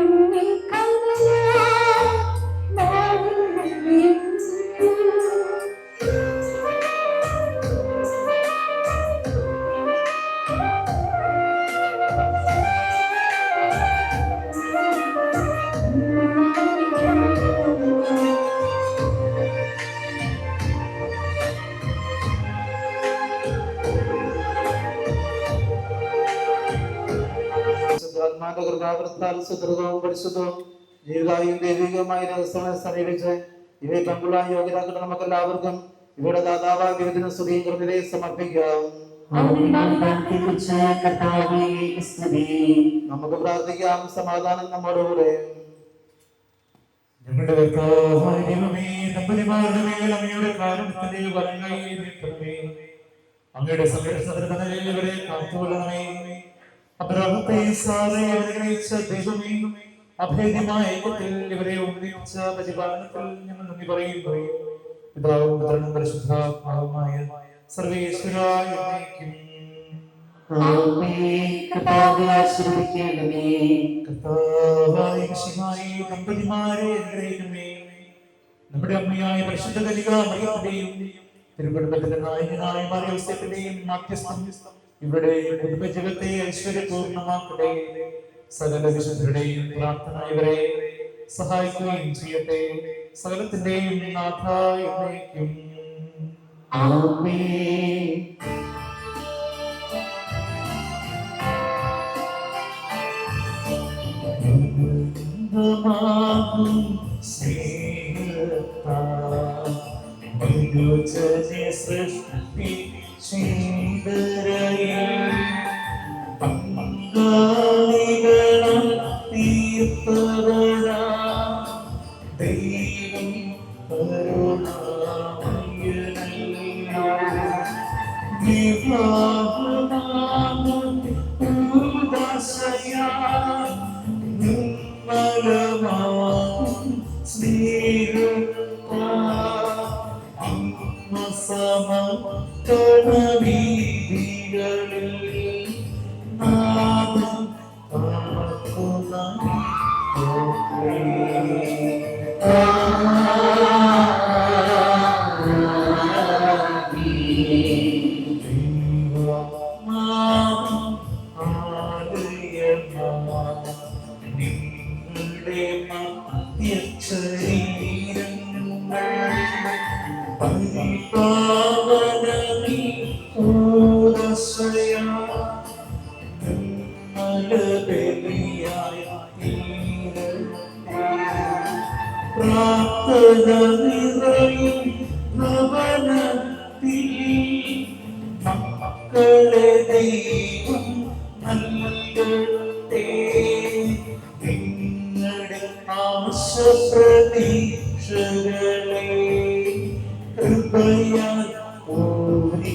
പരിശുദ്ധാത്മാന്റെ കൃപാവൃത്താൽ സുദൃഢവും പരിശുദ്ധവും ജീവിതായും ദൈവികവുമായ രഹസ്യങ്ങളെ സമീപിച്ച് ഇവയെ പങ്കുള്ള യോഗ്യരാക്കുന്ന നമുക്ക് എല്ലാവർക്കും ഇവയുടെ ദാതാവായ ദൈവത്തിന് സ്തുതിയും കൃത്യതയും സമർപ്പിക്കാം. നമുക്ക് പ്രാർത്ഥിക്കാം. സമാധാനം നമ്മോടുകൂടെ. ഞങ്ങളുടെ കർത്താവായ ദൈവമേ, ദമ്പതിമാരുടെ മേൽ അങ്ങയുടെ കാരുണ്യത്തിന്റെ വലങ്കൈ നീട്ടണമേ. അങ്ങയുടെ സംരക്ഷണത്തിൽ ഇവരെ കാത്തുകൊള്ളണമേ. അബ്രാഹത്തെ സാറയെ അനുഗ്രഹിച്ച ദൈവമേ, അഭേദ്യമായ ഐക്യത്തിൽ ഇവരെ ഒന്നിച്ച പരിപാലനത്തിൽ ഞങ്ങൾ നന്ദി പറയുന്നു. പിതാവും പുത്രനും പരിശുദ്ധാത്മാവുമായ സർവേശ്വരായ എന്നേക്കും. കർത്താവായ യേശുവായ ദമ്പതിമാരെ അനുഗ്രഹിക്കണമേ. നമ്മുടെ അമ്മയായ പരിശുദ്ധ കന്യകാമറിയത്തിന്റെയും തിരുക്കുടുംബത്തിന്റെ നായകനായ മറിയൗസേപ്പിന്റെയും മധ്യസ്ഥം ഇവിടെ കുടുംബജീവിതത്തെ ഐശ്വര്യപൂർണ്ണമാക്കട്ടെ. സകല വിശുദ്ധരുടെയും പ്രാർത്ഥന ഇവരെ സഹായിക്കുകയും ചെയ്യട്ടെ. സകലത്തിന്റെയും നാഥായ എന്നേക്കും. സൃഷ്ടി തീർപ്പവരാ ദൈവം കരുണാമയനല്ലോ. വിവാഹമാശയാ നിർമ്മലമാം സ്നേഹത്താ സമകണവീതികളിൽ നാദം നിങ്ങളുടെ മധ്യശരീരങ്ങൾ പരിപാവനമീ ഓരശയാ നിർമ്മലബലിയായ തീരട്ടെ. പ്രാർത്ഥന നിറയും ഭവനത്തിൽ മക്കളെ ദൈവം നൽകട്ടെ. നിങ്ങളുടെ ആശ പ്രതീക്ഷകളെ കൃപയാൽ പൂരിതമാക്കട്ടെ.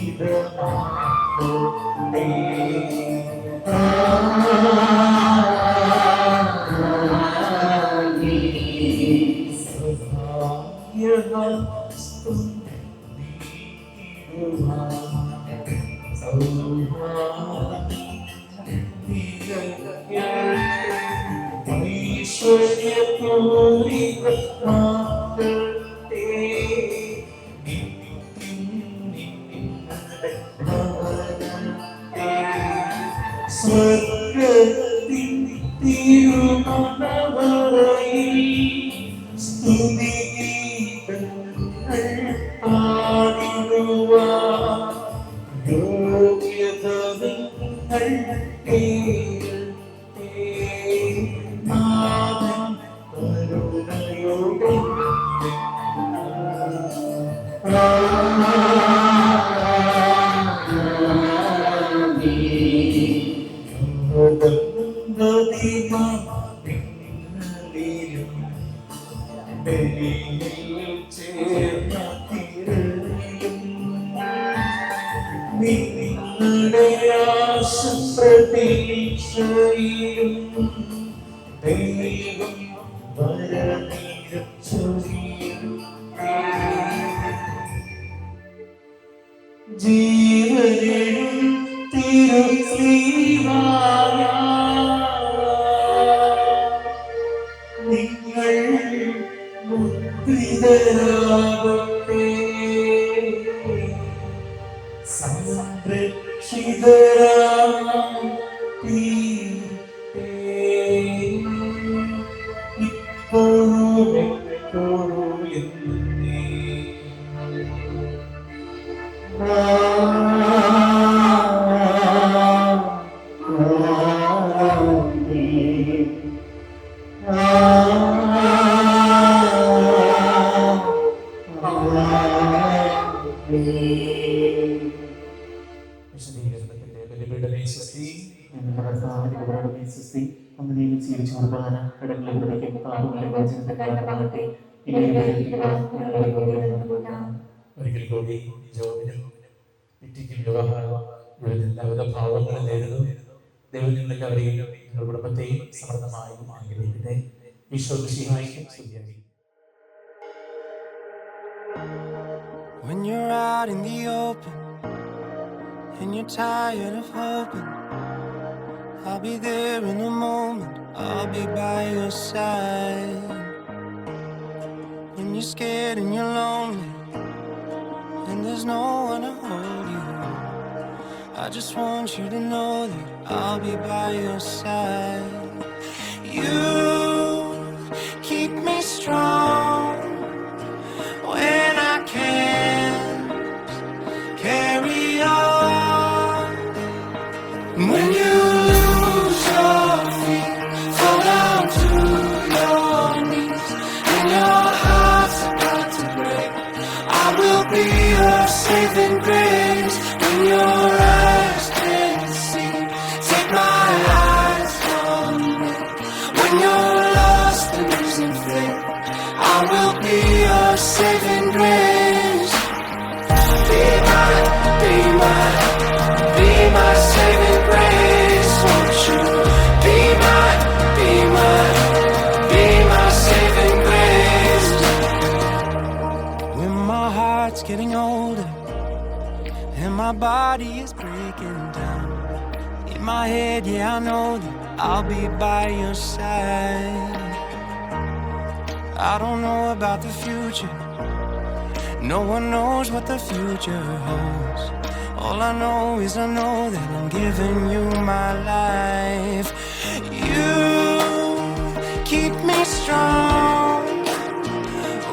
സ്വർഗത്തിൻ തിരുമണവറയിൽ സ്തുതിഗീതങ്ങൾ പാടിടുവാൻ യോഗ്യത നിങ്ങൾ കേൾക്കട്ടെ. നാഥൻ കരുണയോടെ നിങ്ങളുടെ ആശ പ്രതീക്ഷയിലും ദൈവം വരനീരം ചൊരിയട്ടെ. ജീവനും തിരുസ്ലീവായ നിങ്ങൾ മുദ്രിതരാകട്ടെ. സംരക്ഷിതരാം തീരട്ടെ. ഇപ്പോഴും എപ്പോഴും എന്നേക്കും. വിശദീകരണത്തിന്റെ ബലിപീഠമേ സ്വസ്തി. ഞങ്ങളുടെ കർത്താവിന്റെ കൃപയുടെ സ്വസ്തി. അങ്ങനെയും സ്വീകരിച്ചു കുർബാന കടലിലെ കൃപയ്ക്കും പാപങ്ങളുടെ വചനത്തെ കാരണമാകട്ടെ. ഒരിക്കൽ കൂടി ജോബിനും ഇറ്റിക്കും വ്യവഹാരം എല്ലാവിധ ഭാവങ്ങളും നേരുന്നു. ദൈവം നിങ്ങളെല്ലാവരെയും നിങ്ങളുടെ കുടുംബത്തെയും സമൃദ്ധമായി അനുഗ്രഹിക്കട്ടെ. Isho മിശിഹായ്ക്കും സ്തുതിയായി. When you're out in the open and you're tired of hoping, I'll be there in a moment, I'll be by your side. When you're scared and you're lonely and there's no one to hold you, I just want you to know that I'll be by your side. You keep me strong when I can't carry on. When you lose your feet, fall down to your knees, and your heart's about to break, I will be your saving grace. When your eyes can't see, take my eyes from me. When you're lost and losing faith, I will be your saving grace. Be my saving grace. Won't you be my saving grace? When my heart's getting older and my body is breaking down, in my head, yeah, I know that I'll be by your side. I don't know about the future, no one knows what the future holds. All I know is I know that I'm giving you my life. You keep me strong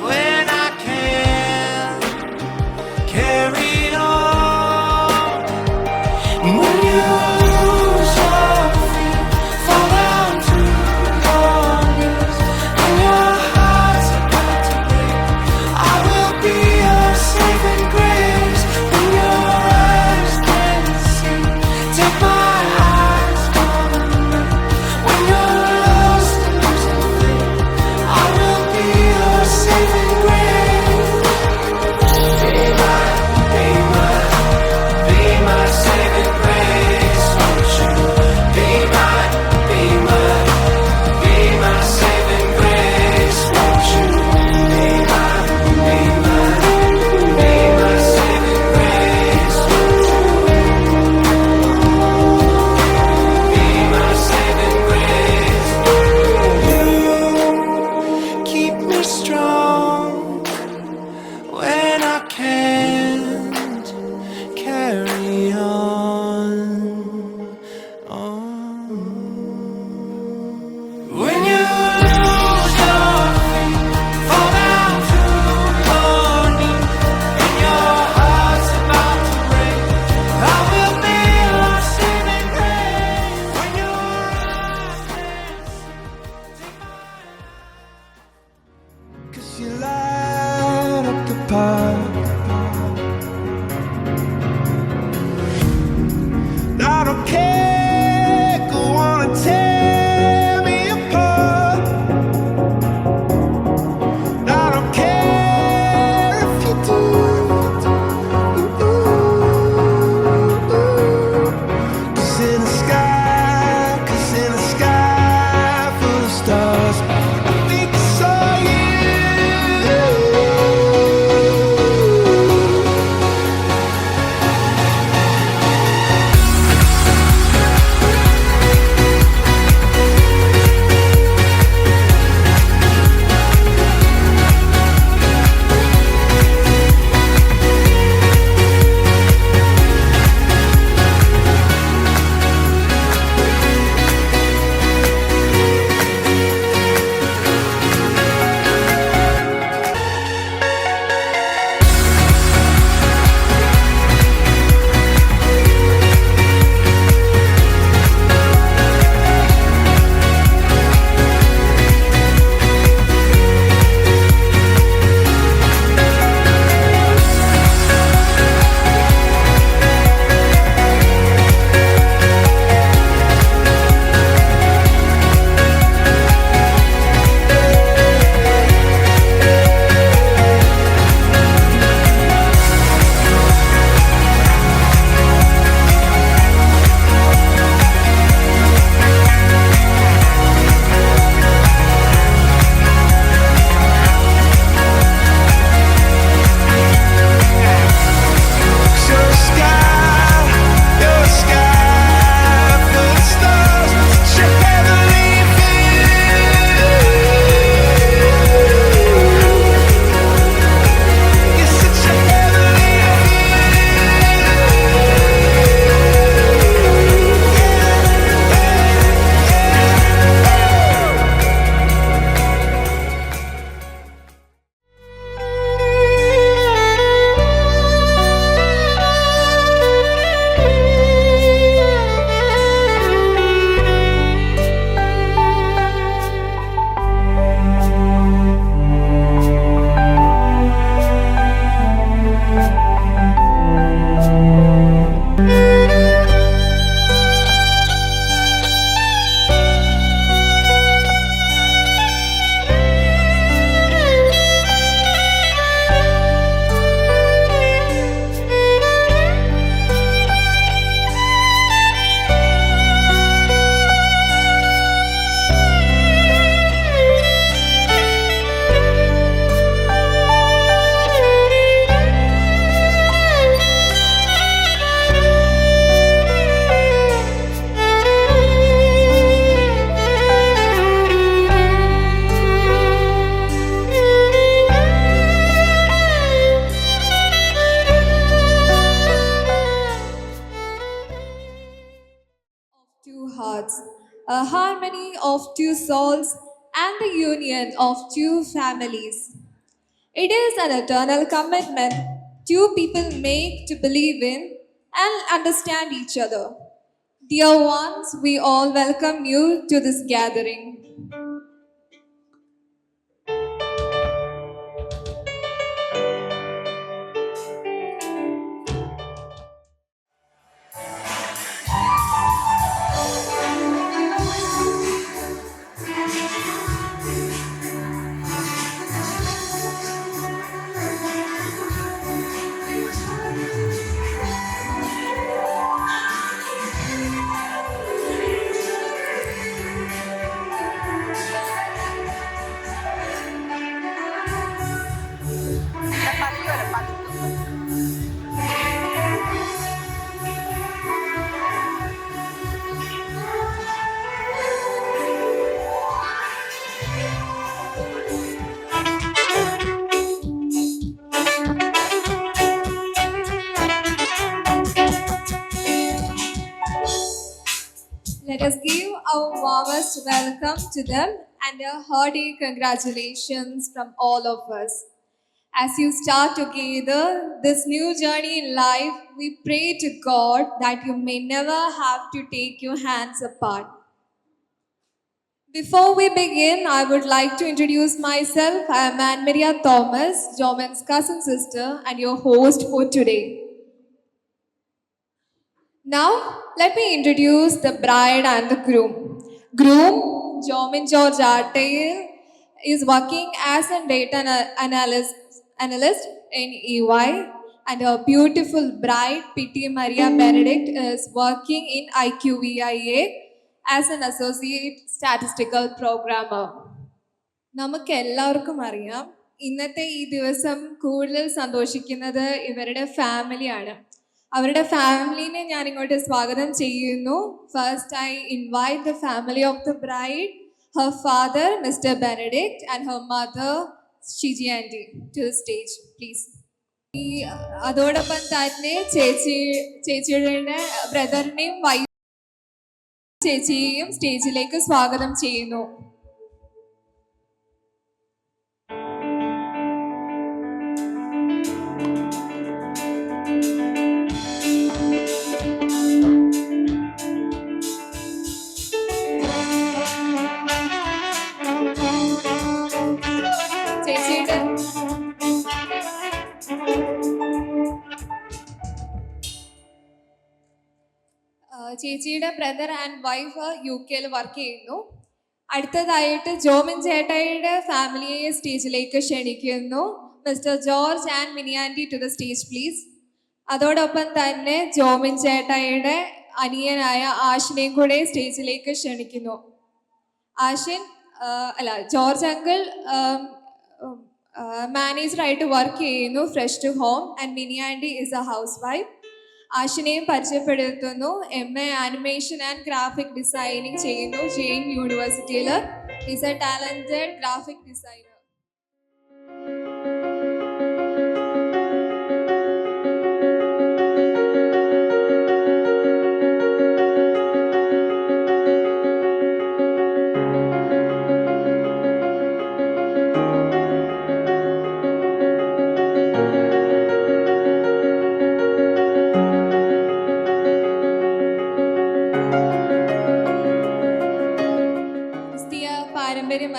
when I can't carry on. When you lose your feet, fall down to your knees, and your heart's about to break, I will be your saving grace. When your eyes can't see, take my eyes from me. When you're lost and losing faith, I will be your saving grace. hearts, a harmony of two souls, and the union of two families. It is an eternal commitment two people make to believe in and understand each other. Dear ones, we all welcome you to this gathering. Let us give our warmest welcome to them and a hearty congratulations from all of us. As you start together this new journey in life, we pray to God that you may never have to take your hands apart. Before we begin, I would like to introduce myself. I am Anne Maria Thomas, Joman's cousin sister and your host for today. Now, let me introduce the bride and the groom. Groom, Jomin George Artail, is working as a data analyst in EY, and her beautiful bride, P.T. Maria Benedict, is working in IQVIA as an associate statistical programmer. നമുക്ക് എല്ലാവർക്കും അറിയാം, ഇന്നത്തെ ഈ ദിവസം കൂടുതൽ സന്തോഷിക്കുന്നത് ഇവരുടെ ഫാമിലിയാണ്. അവരുടെ ഫാമിലിനെ ഞാൻ ഇങ്ങോട്ട് സ്വാഗതം ചെയ്യുന്നു. First I invite the family of the bride, her father Mr. Benedict and her mother Shiji Aunty to the stage, please. അതോടൊപ്പം തന്നെ ചേച്ചിയുടെ ബ്രദറിനെയും വൈഫ് ചേച്ചിയെയും സ്റ്റേജിലേക്ക് സ്വാഗതം ചെയ്യുന്നു. ചേച്ചിയുടെ brother and wife UK work ചെയ്യുന്നു. അടുത്തതായിട്ട് ജോമിൻ ചേട്ടായിയുടെ ഫാമിലിയെ സ്റ്റേജിലേക്ക് ക്ഷണിക്കുന്നു. Mister George and Mini aunty to the stage please. അതോടൊപ്പം തന്നെ ജോമിൻ ചേട്ടായിയുടെ അനിയനായ ആഷിനെയും കൂടെ സ്റ്റേജിലേക്ക് ക്ഷണിക്കുന്നു. ജോർജ് അങ്കിൾ മാനേജറായിട്ട് വർക്ക് ചെയ്യുന്നു fresh to home and Mini aunty is a housewife. ആഷിനെയും പരിചയപ്പെടുത്തുന്നു. MA animation and graphic designing ചെയ്യുന്നു ജെയിൻ യൂണിവേഴ്സിറ്റിയിൽ. Is a talented graphic designer.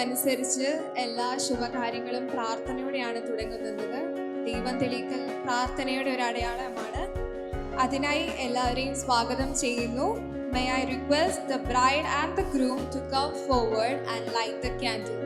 അനുസരിച്ച് എല്ലാ ശുഭകാര്യങ്ങളും പ്രാർത്ഥനയോടെയാണ് തുടങ്ങുന്നത്. ദൈവം തെളിയിക്കൽ പ്രാർത്ഥനയുടെ ഒരു അടയാളമാണ്. അതിനായി എല്ലാവരെയും സ്വാഗതം ചെയ്യുന്നു. May I request the bride and the groom to come forward and light the candle.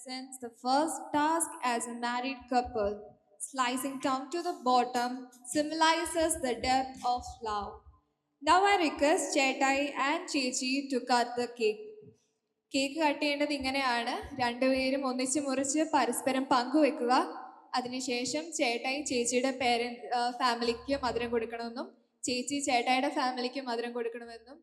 represents the first task as a married couple. Slicing down to the bottom symbolizes the depth of love. Now I request Chetai and Chechi to cut the cake. Cake cut ചെയ്യേണ്ടത് ഇങ്ങനെയാണ്. രണ്ടുപേരും ഒന്നിച്ച് മുറിച്ച് പരസ്പരം പങ്കുവെക്കുക. അതിനുശേഷം ചേട്ടായി ചേച്ചിയുടെ ഫാമിലിക്ക് മധുരം കൊടുക്കണമെന്നും ചേച്ചി ചേട്ടായിയുടെ ഫാമിലിക്ക് മധുരം കൊടുക്കണമെന്നും.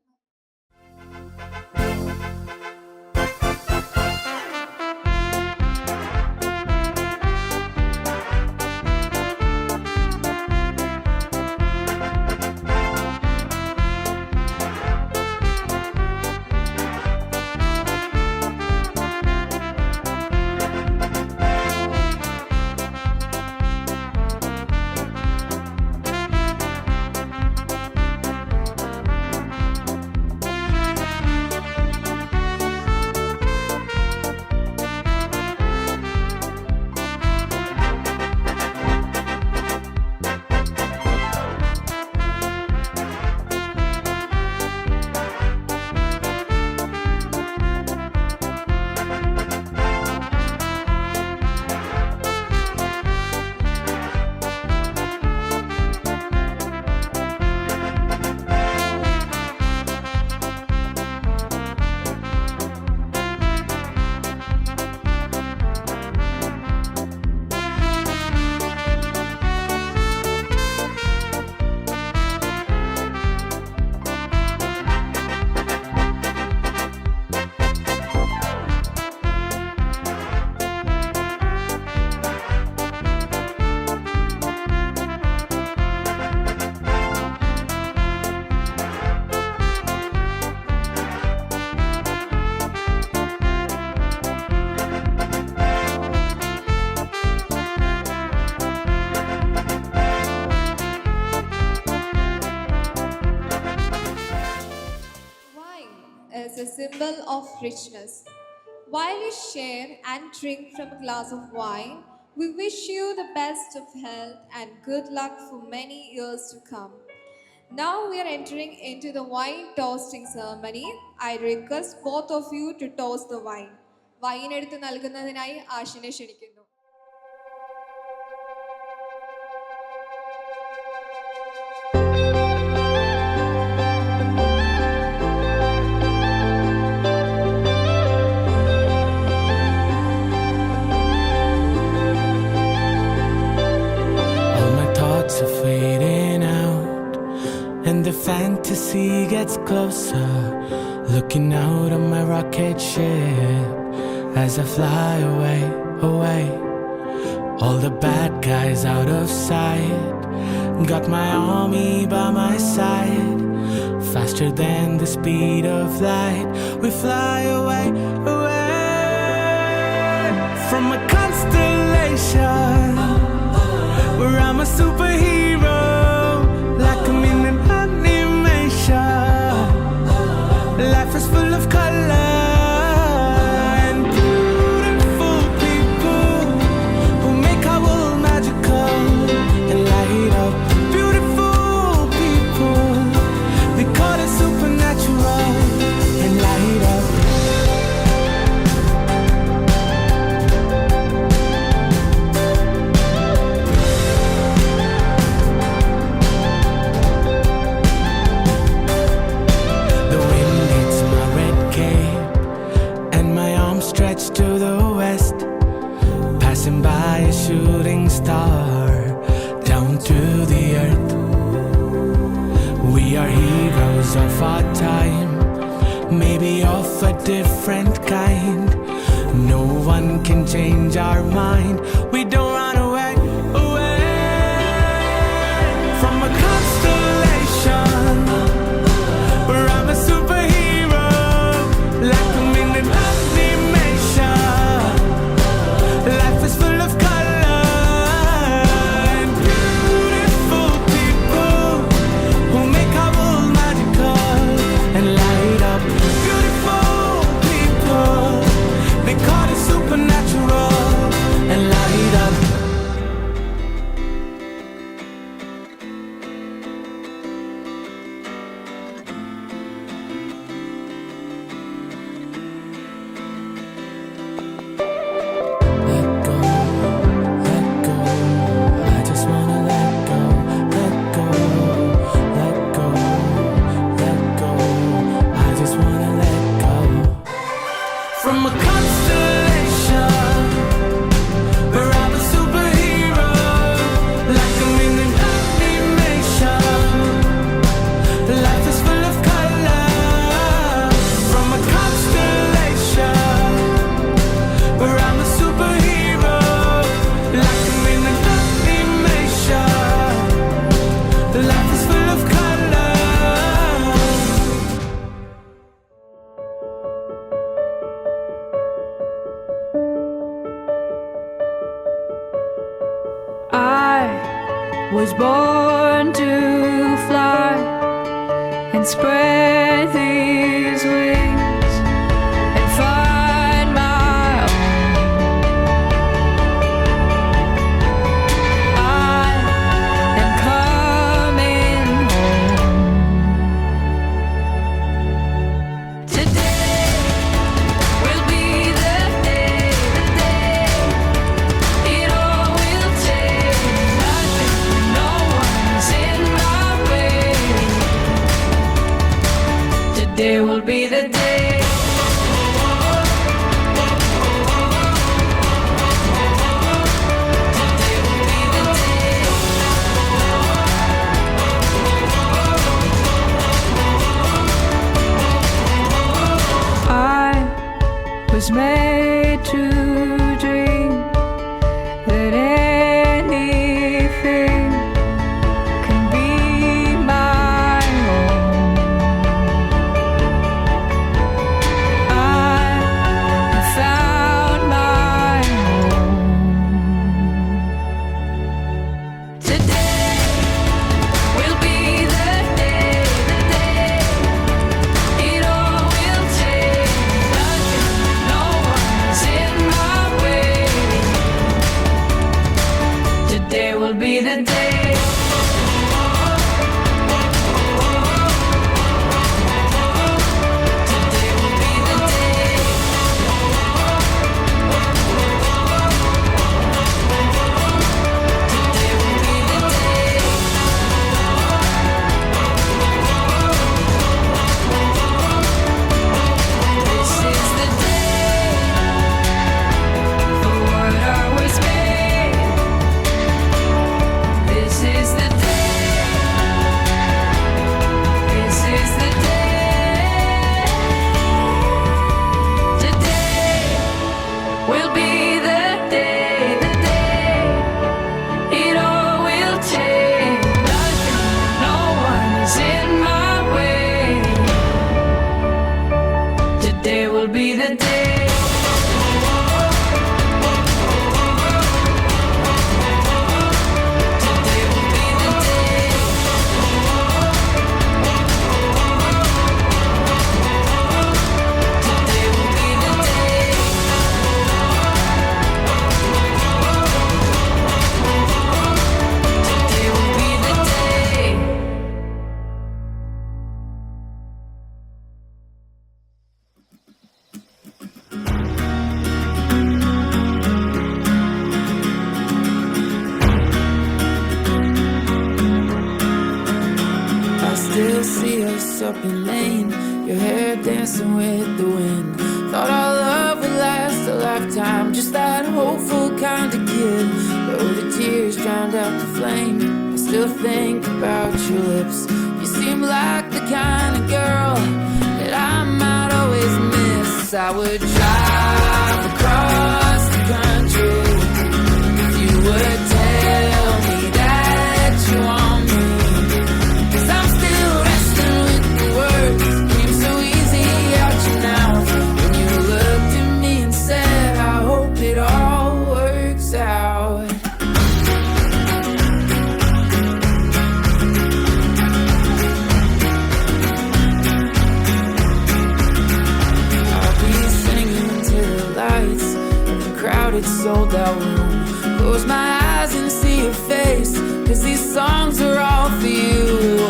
Is a symbol of richness. While we share and drink from a glass of wine, we wish you the best of health and good luck for many years to come. Now we are entering into the wine toasting ceremony. I request both of you to toast the wine. Wine എടുത്ത് നൽകുന്നതിനായി ആശിനെ ക്ഷണിക്കുന്നു. The fantasy gets closer, looking out on my rocket ship as I fly away, away. All the bad guys out of sight, got my army by my side. Faster than the speed of light, we fly away, away. From a constellation where I'm a superhero, like I'm in an life is full of color and beautiful people who make our world magical and light up. Beautiful people, they call it supernatural and light up. To the west, passing by a shooting star down to the earth. We are heroes of our time, maybe of a different kind. No one can change our mind. We don't run away, away from a constellation where I'm a superhero, like I'm in an life is full of color and beautiful people who make our world magical and light up. Beautiful people, they call it supernatural and light was born to fly and spread these wings and find my own. I am coming home. Today will be the day, it all will change. Nothing, no one's in my way. Today will be the day. I was made to dream that anything can be my own. I have found my home. Today will be the day, it all will change. Nothing, no one's in my way. Today will be the day. Today will be the day. Today will be the day. This is the day for what I was made. This is the day. This is the day. Today will be the day, it all will change. Nothing, no one's in my way. Today will be the day. Today will be the day. Today will be the day. Today will be the day. I still see us up in Maine, your hair dancing with the wind. Thought our love would last a lifetime, just that hopeful kind of kid. Though the tears drowned out the flame, I still think about your lips. You seem like the kind of girl that I might always miss. I would drive across the country if you would tell me that you want me. 'Cause I'm still wrestling with the words. Came so easy out your mouth when you looked at me and said, I hope it all works out. I'll be singing to the lights of the crowded, sold out room. Close my eyes and see your face, 'cause these songs are all for you.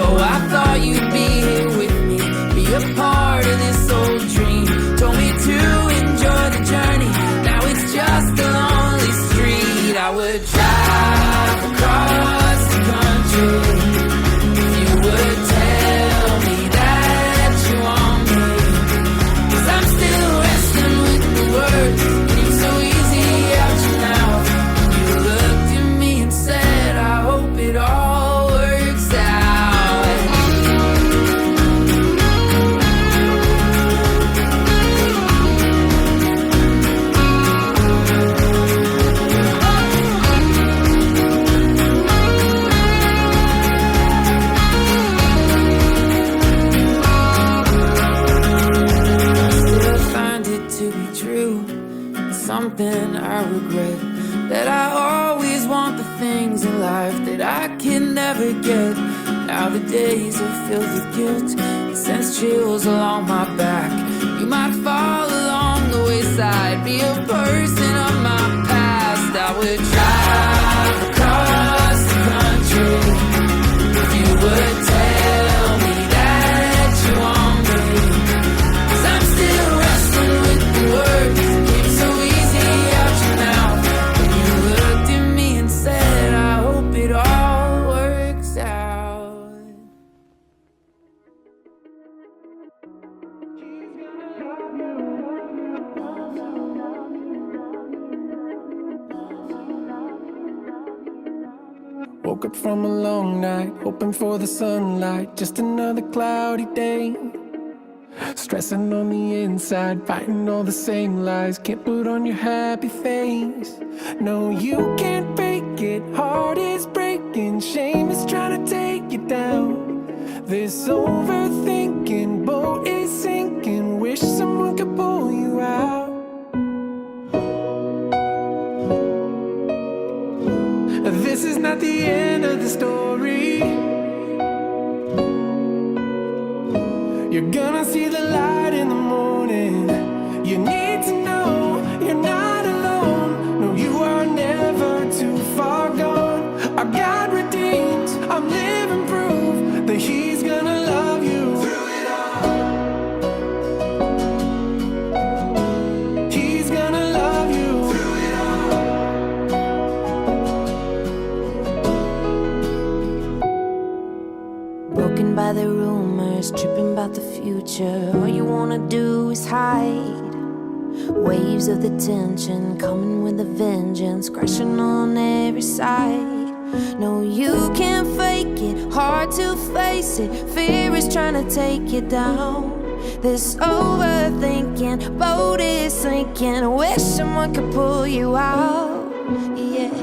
Oh, I thought you'd be here with me, be a part of this old dream. Told me to enjoy the journey, now it's just a lonely street. I would drive across the country if you would tell me that you want me. 'Cause I'm still wrestling with the words. Came so easy out your mouth when you looked at me and said, I hope it all works out. something I regret, that I always always want the things in life that I can never get. Now the days are filled with guilt, it sends chills along my back. You might fall along the wayside, be a person of my past. I would drive across the country if you would tell me that you want me. 'Cause I'm still wrestling with the words that came so easy out your mouth when you looked at me and said, I hope it all works out. Woke up from a long night, hoping for the sunlight. Just another cloudy day. Stressing on the inside, fighting all the same lies. Can't put on your happy face. No, you can't fake it. Heart is breaking, shame is trying to take you down. This overthinking boat is sinking. Wish someone could pull you out. This is not the end of the story. You're gonna see the light in the morning. You need to know you're not alone. No, you are never too far gone. Our God redeems, I'm living proof that He's gonna love you through it all. He's gonna love you through it all. Broken by the rumors, tripping about the future. All you wanna do is hide. Waves of the tension coming with a vengeance, crashing on every side. No, you can't fake it, hard to face it. Fear is trying to take you down. This overthinking boat is sinking. Wish someone could pull you out. Yeah.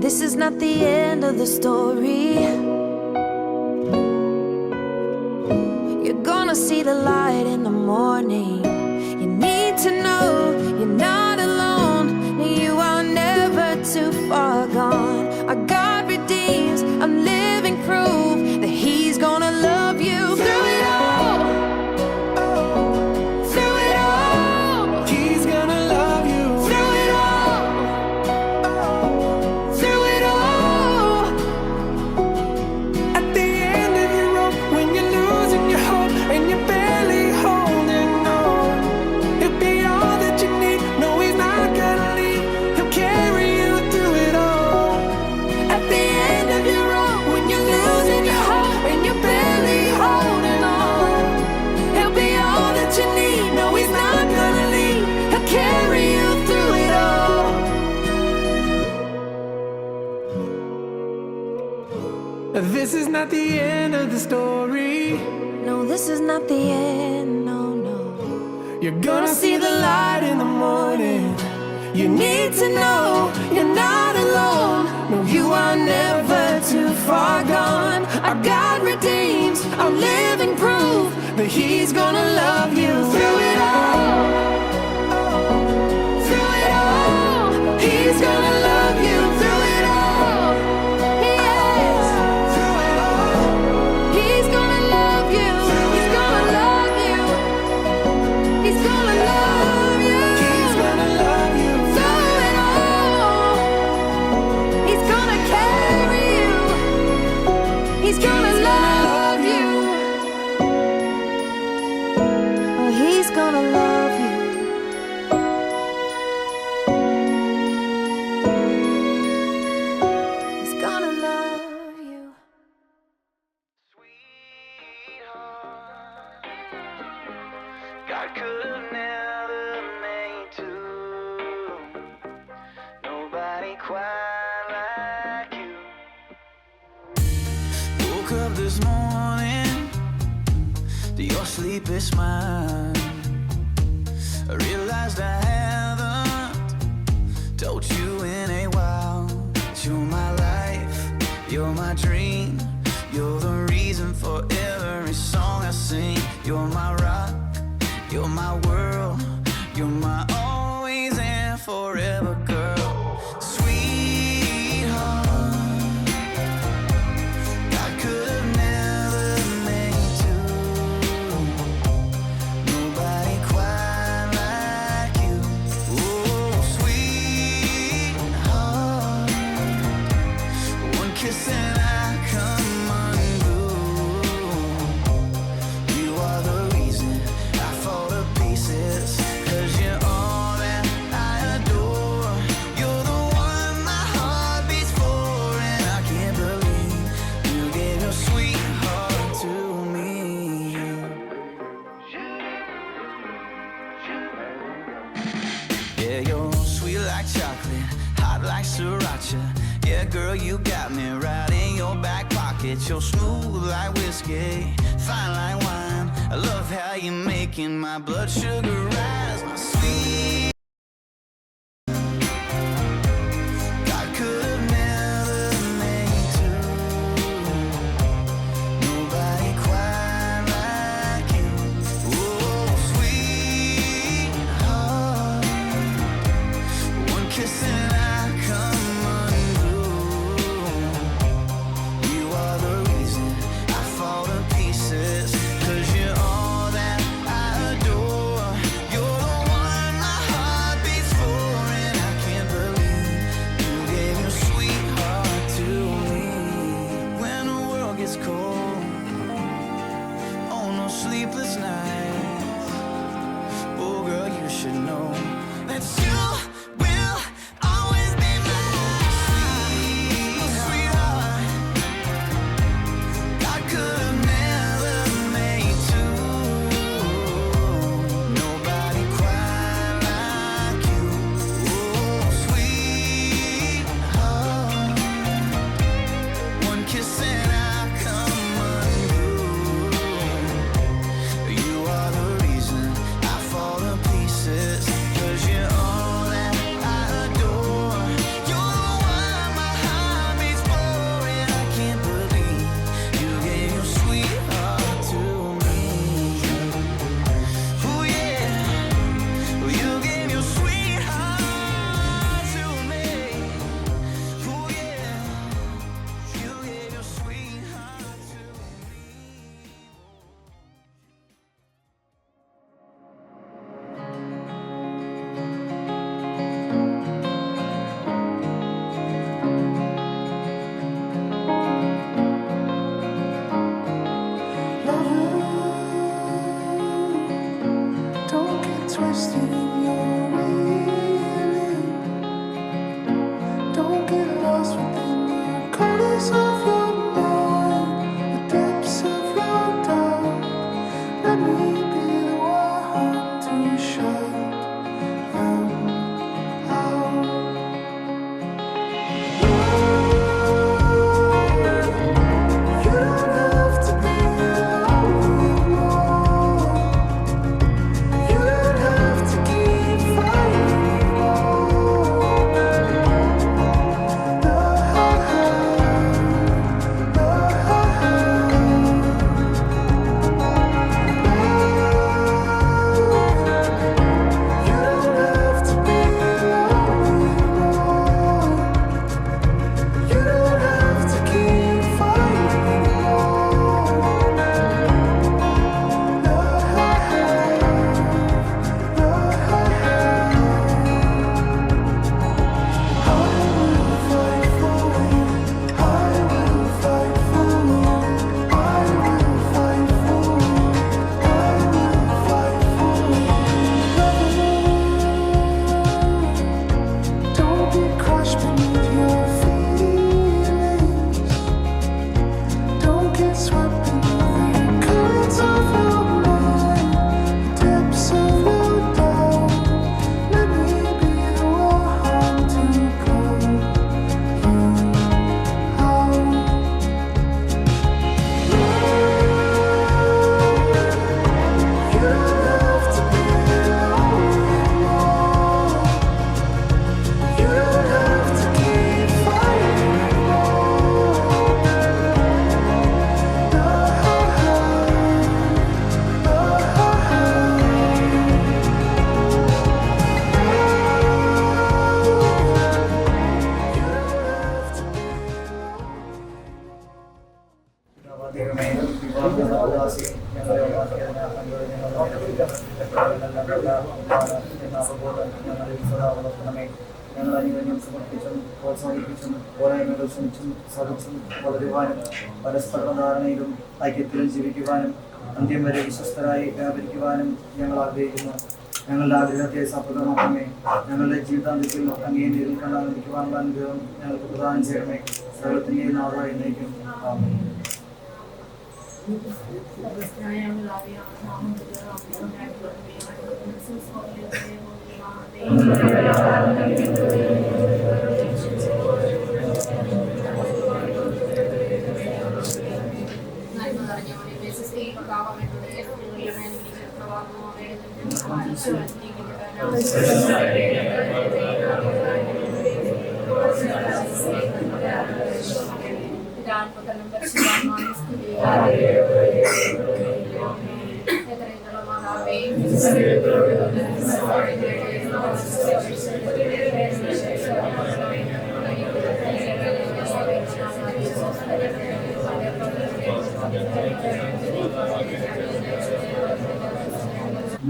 This is not the end of the story. You're gonna see the light in the morning. You need to know you're not alone. You are never too far gone. Our God redeems, I'm living proof that He's gonna love you through it all. Through it all. He's gonna love you Through it all. Through it all. at the end of your rope, when you're losing your hope and you're barely holding on. He'll be all that you need. No, He's not gonna leave. He'll carry you through it all. At the end of your rope, when you're losing your hope and you're barely holding on, He'll be all that you need. No, He's not gonna leave. He'll carry you through it all. This is not the end of the story. No, this is not the end. No, no. You're gonna see the light in the morning. You need to know you're not alone. No, you are never too far gone. Our God redeems, I'm living proof that He's gonna love you through it all. Through it all. He's gonna love you through it all. Yes. Through it all. He's gonna love you. He's gonna love you. He's gonna love you. He's gonna love you Through it all. He's gonna carry you. He's gonna love you. Oh, He's gonna love you. He's gonna love you. God could have never made two. Nobody quite like you. Woke up this morning to your sleepy smile. I realized I haven't told you in a while that you're my life, you're my dream, you're the reason for every song I sing. You're my rock, you're my world, you're my always and Yeah, you're sweet like chocolate, hot like sriracha. Yeah, girl, you got me right in your back pocket. You're smooth like whiskey, fine like wine. I love how you're making my blood sugar rise, my sweet. God could have never made two. Nobody quite like you. Oh, sweetheart. One kiss and I come undone. You are the reason I fall to pieces. 'Cause you're all that I adore. You're the one my heart beats for, and I can't believe you gave your sweetheart to me. When the world gets cold, oh, no sleepless nights. Oh, girl, you should know that you will always be mine, sweetheart. God could have never made two. Nobody quite like you. Oh, sweetheart. One kiss and I come undone. You are the reason I fall to pieces. 'Cause you're all that I adore. You're the one my heart beats for, and I can't believe you gave your sweetheart to me. Oh yeah, you gave your sweetheart to me. Oh yeah, you gave your sweetheart to me. Don't get twisted in your feeling. Don't get lost within the corners of your mind, the depths of your doubt. Let me be the one to shut them out. You don't have to be alone anymore. You don't have to keep fighting Don't be crushed beneath your feelings. Don't get swept beneath the currents of your mind, the depths of your doubt. Let me be the one to pull you out. You don't have to be alone anymore. You don't have to keep fighting ദൈവമേ, വിവാഹ അവകാശി ഞങ്ങളെ ഞങ്ങൾ അനുഗ്രഹം സമർപ്പിച്ചും പ്രോത്സാഹിപ്പിച്ചും പോരായ്മകൾ ശ്രമിച്ചും സാധിച്ചും വളരുവാനും പരസ്പര ധാരണയിലും ഐക്യത്തിലും ജീവിക്കുവാനും അന്ത്യം വരെ വിശ്വസ്തരായി വ്യാപരിക്കുവാനും ഞങ്ങൾ ആഗ്രഹിക്കുന്നു. ഞങ്ങളുടെ ആഗ്രഹത്തെ സഫലമാക്കണമേ. ഞങ്ങളുടെ ജീവിതാന്ത്യത്തിൽ അങ്ങയെ നേരിൽ കണ്ടാനന്ദിക്കുവാനുള്ള അനുഗ്രഹം ഞങ്ങൾക്ക് പ്രദാനം ചെയ്യണമേ. സകലത്തിൻ്റെയും നാഥായി എന്നേക്കും. ആമേൻ. I am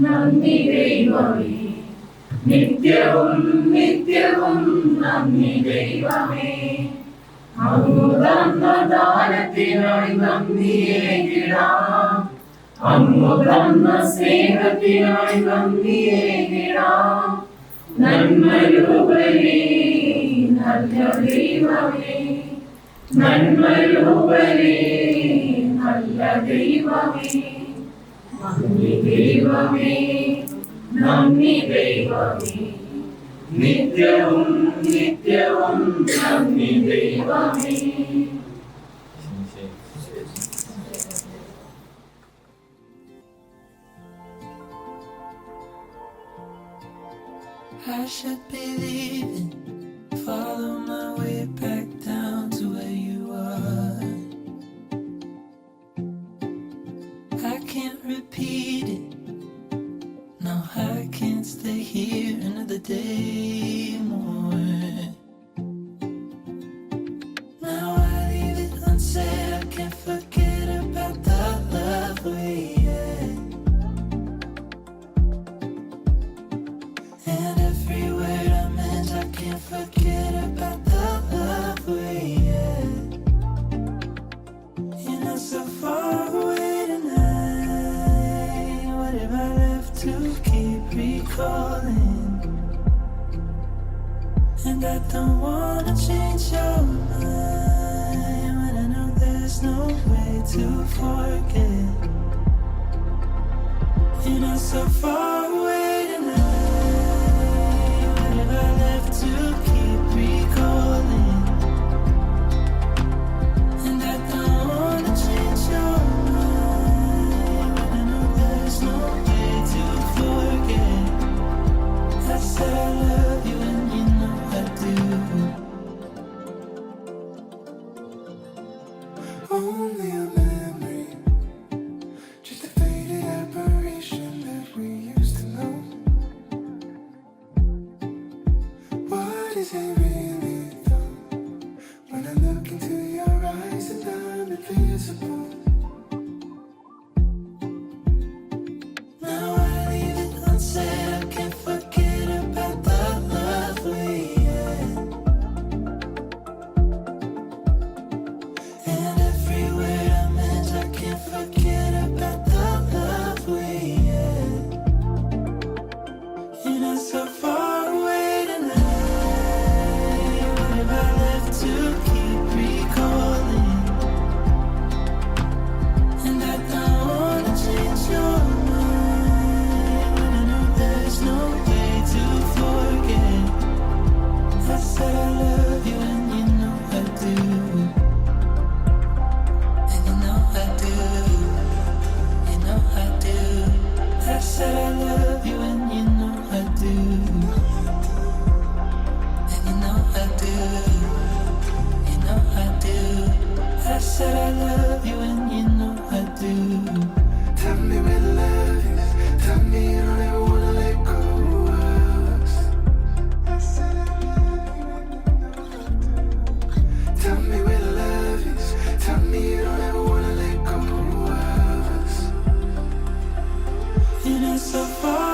നന്ദി ദൈവമേ, നിത്യവും നിത്യവും നന്ദി ദൈവമേ, അങ്ങു തന്ന ദാനത്തിനായി നന്ദിയേകിടാം, അങ്ങു തന്ന സ്നേഹത്തിനായി നന്ദിയേകിടാം. നന്മയുപരി നല്ല ദൈവമേ, നന്മയുപരി നല്ല ദൈവമേ, നന്ദി ദൈവമേ, നന്ദി ദൈവമേ, നിത്യവും നിത്യവും നന്ദി ദൈവമേ. I should be leaving, follow my way back down to where you are. I can't repeat it, no, I can't stay here another day more. Now I leave it unsaid, I can't forget about the love we had. And every word I meant, I can't forget about the love we had. You're not so far away tonight. What have I left to keep recalling? And I don't wanna change your mind when I know there's no way to forget. You're not so far away tonight. What have I left to keep recalling? And I don't wanna change your mind when I know there's no way to forget. I said I love you and you know I do. Only a memory, just a faded apparition that we used to know. What is it really though? When I look into your eyes and I'm invisible. Now I leave it unsaid, I can't forget about the love we had. And every word I meant, I can't forget about the love we had. You're not so far away tonight. What have I left to keep recalling? And I don't wanna change your mind when I know there's no way to forget. I said I love you and you know I do. And you know I do. You know I do. I said I love you and you know I do. And you know I do. You know I do. I said I love you and you know I do. Tell me where the love is. Tell me you don't ever wanna let go of us. I said I love you and you know I do. Tell me where the love is. Tell me you don't ever wanna let go of us. You're not so far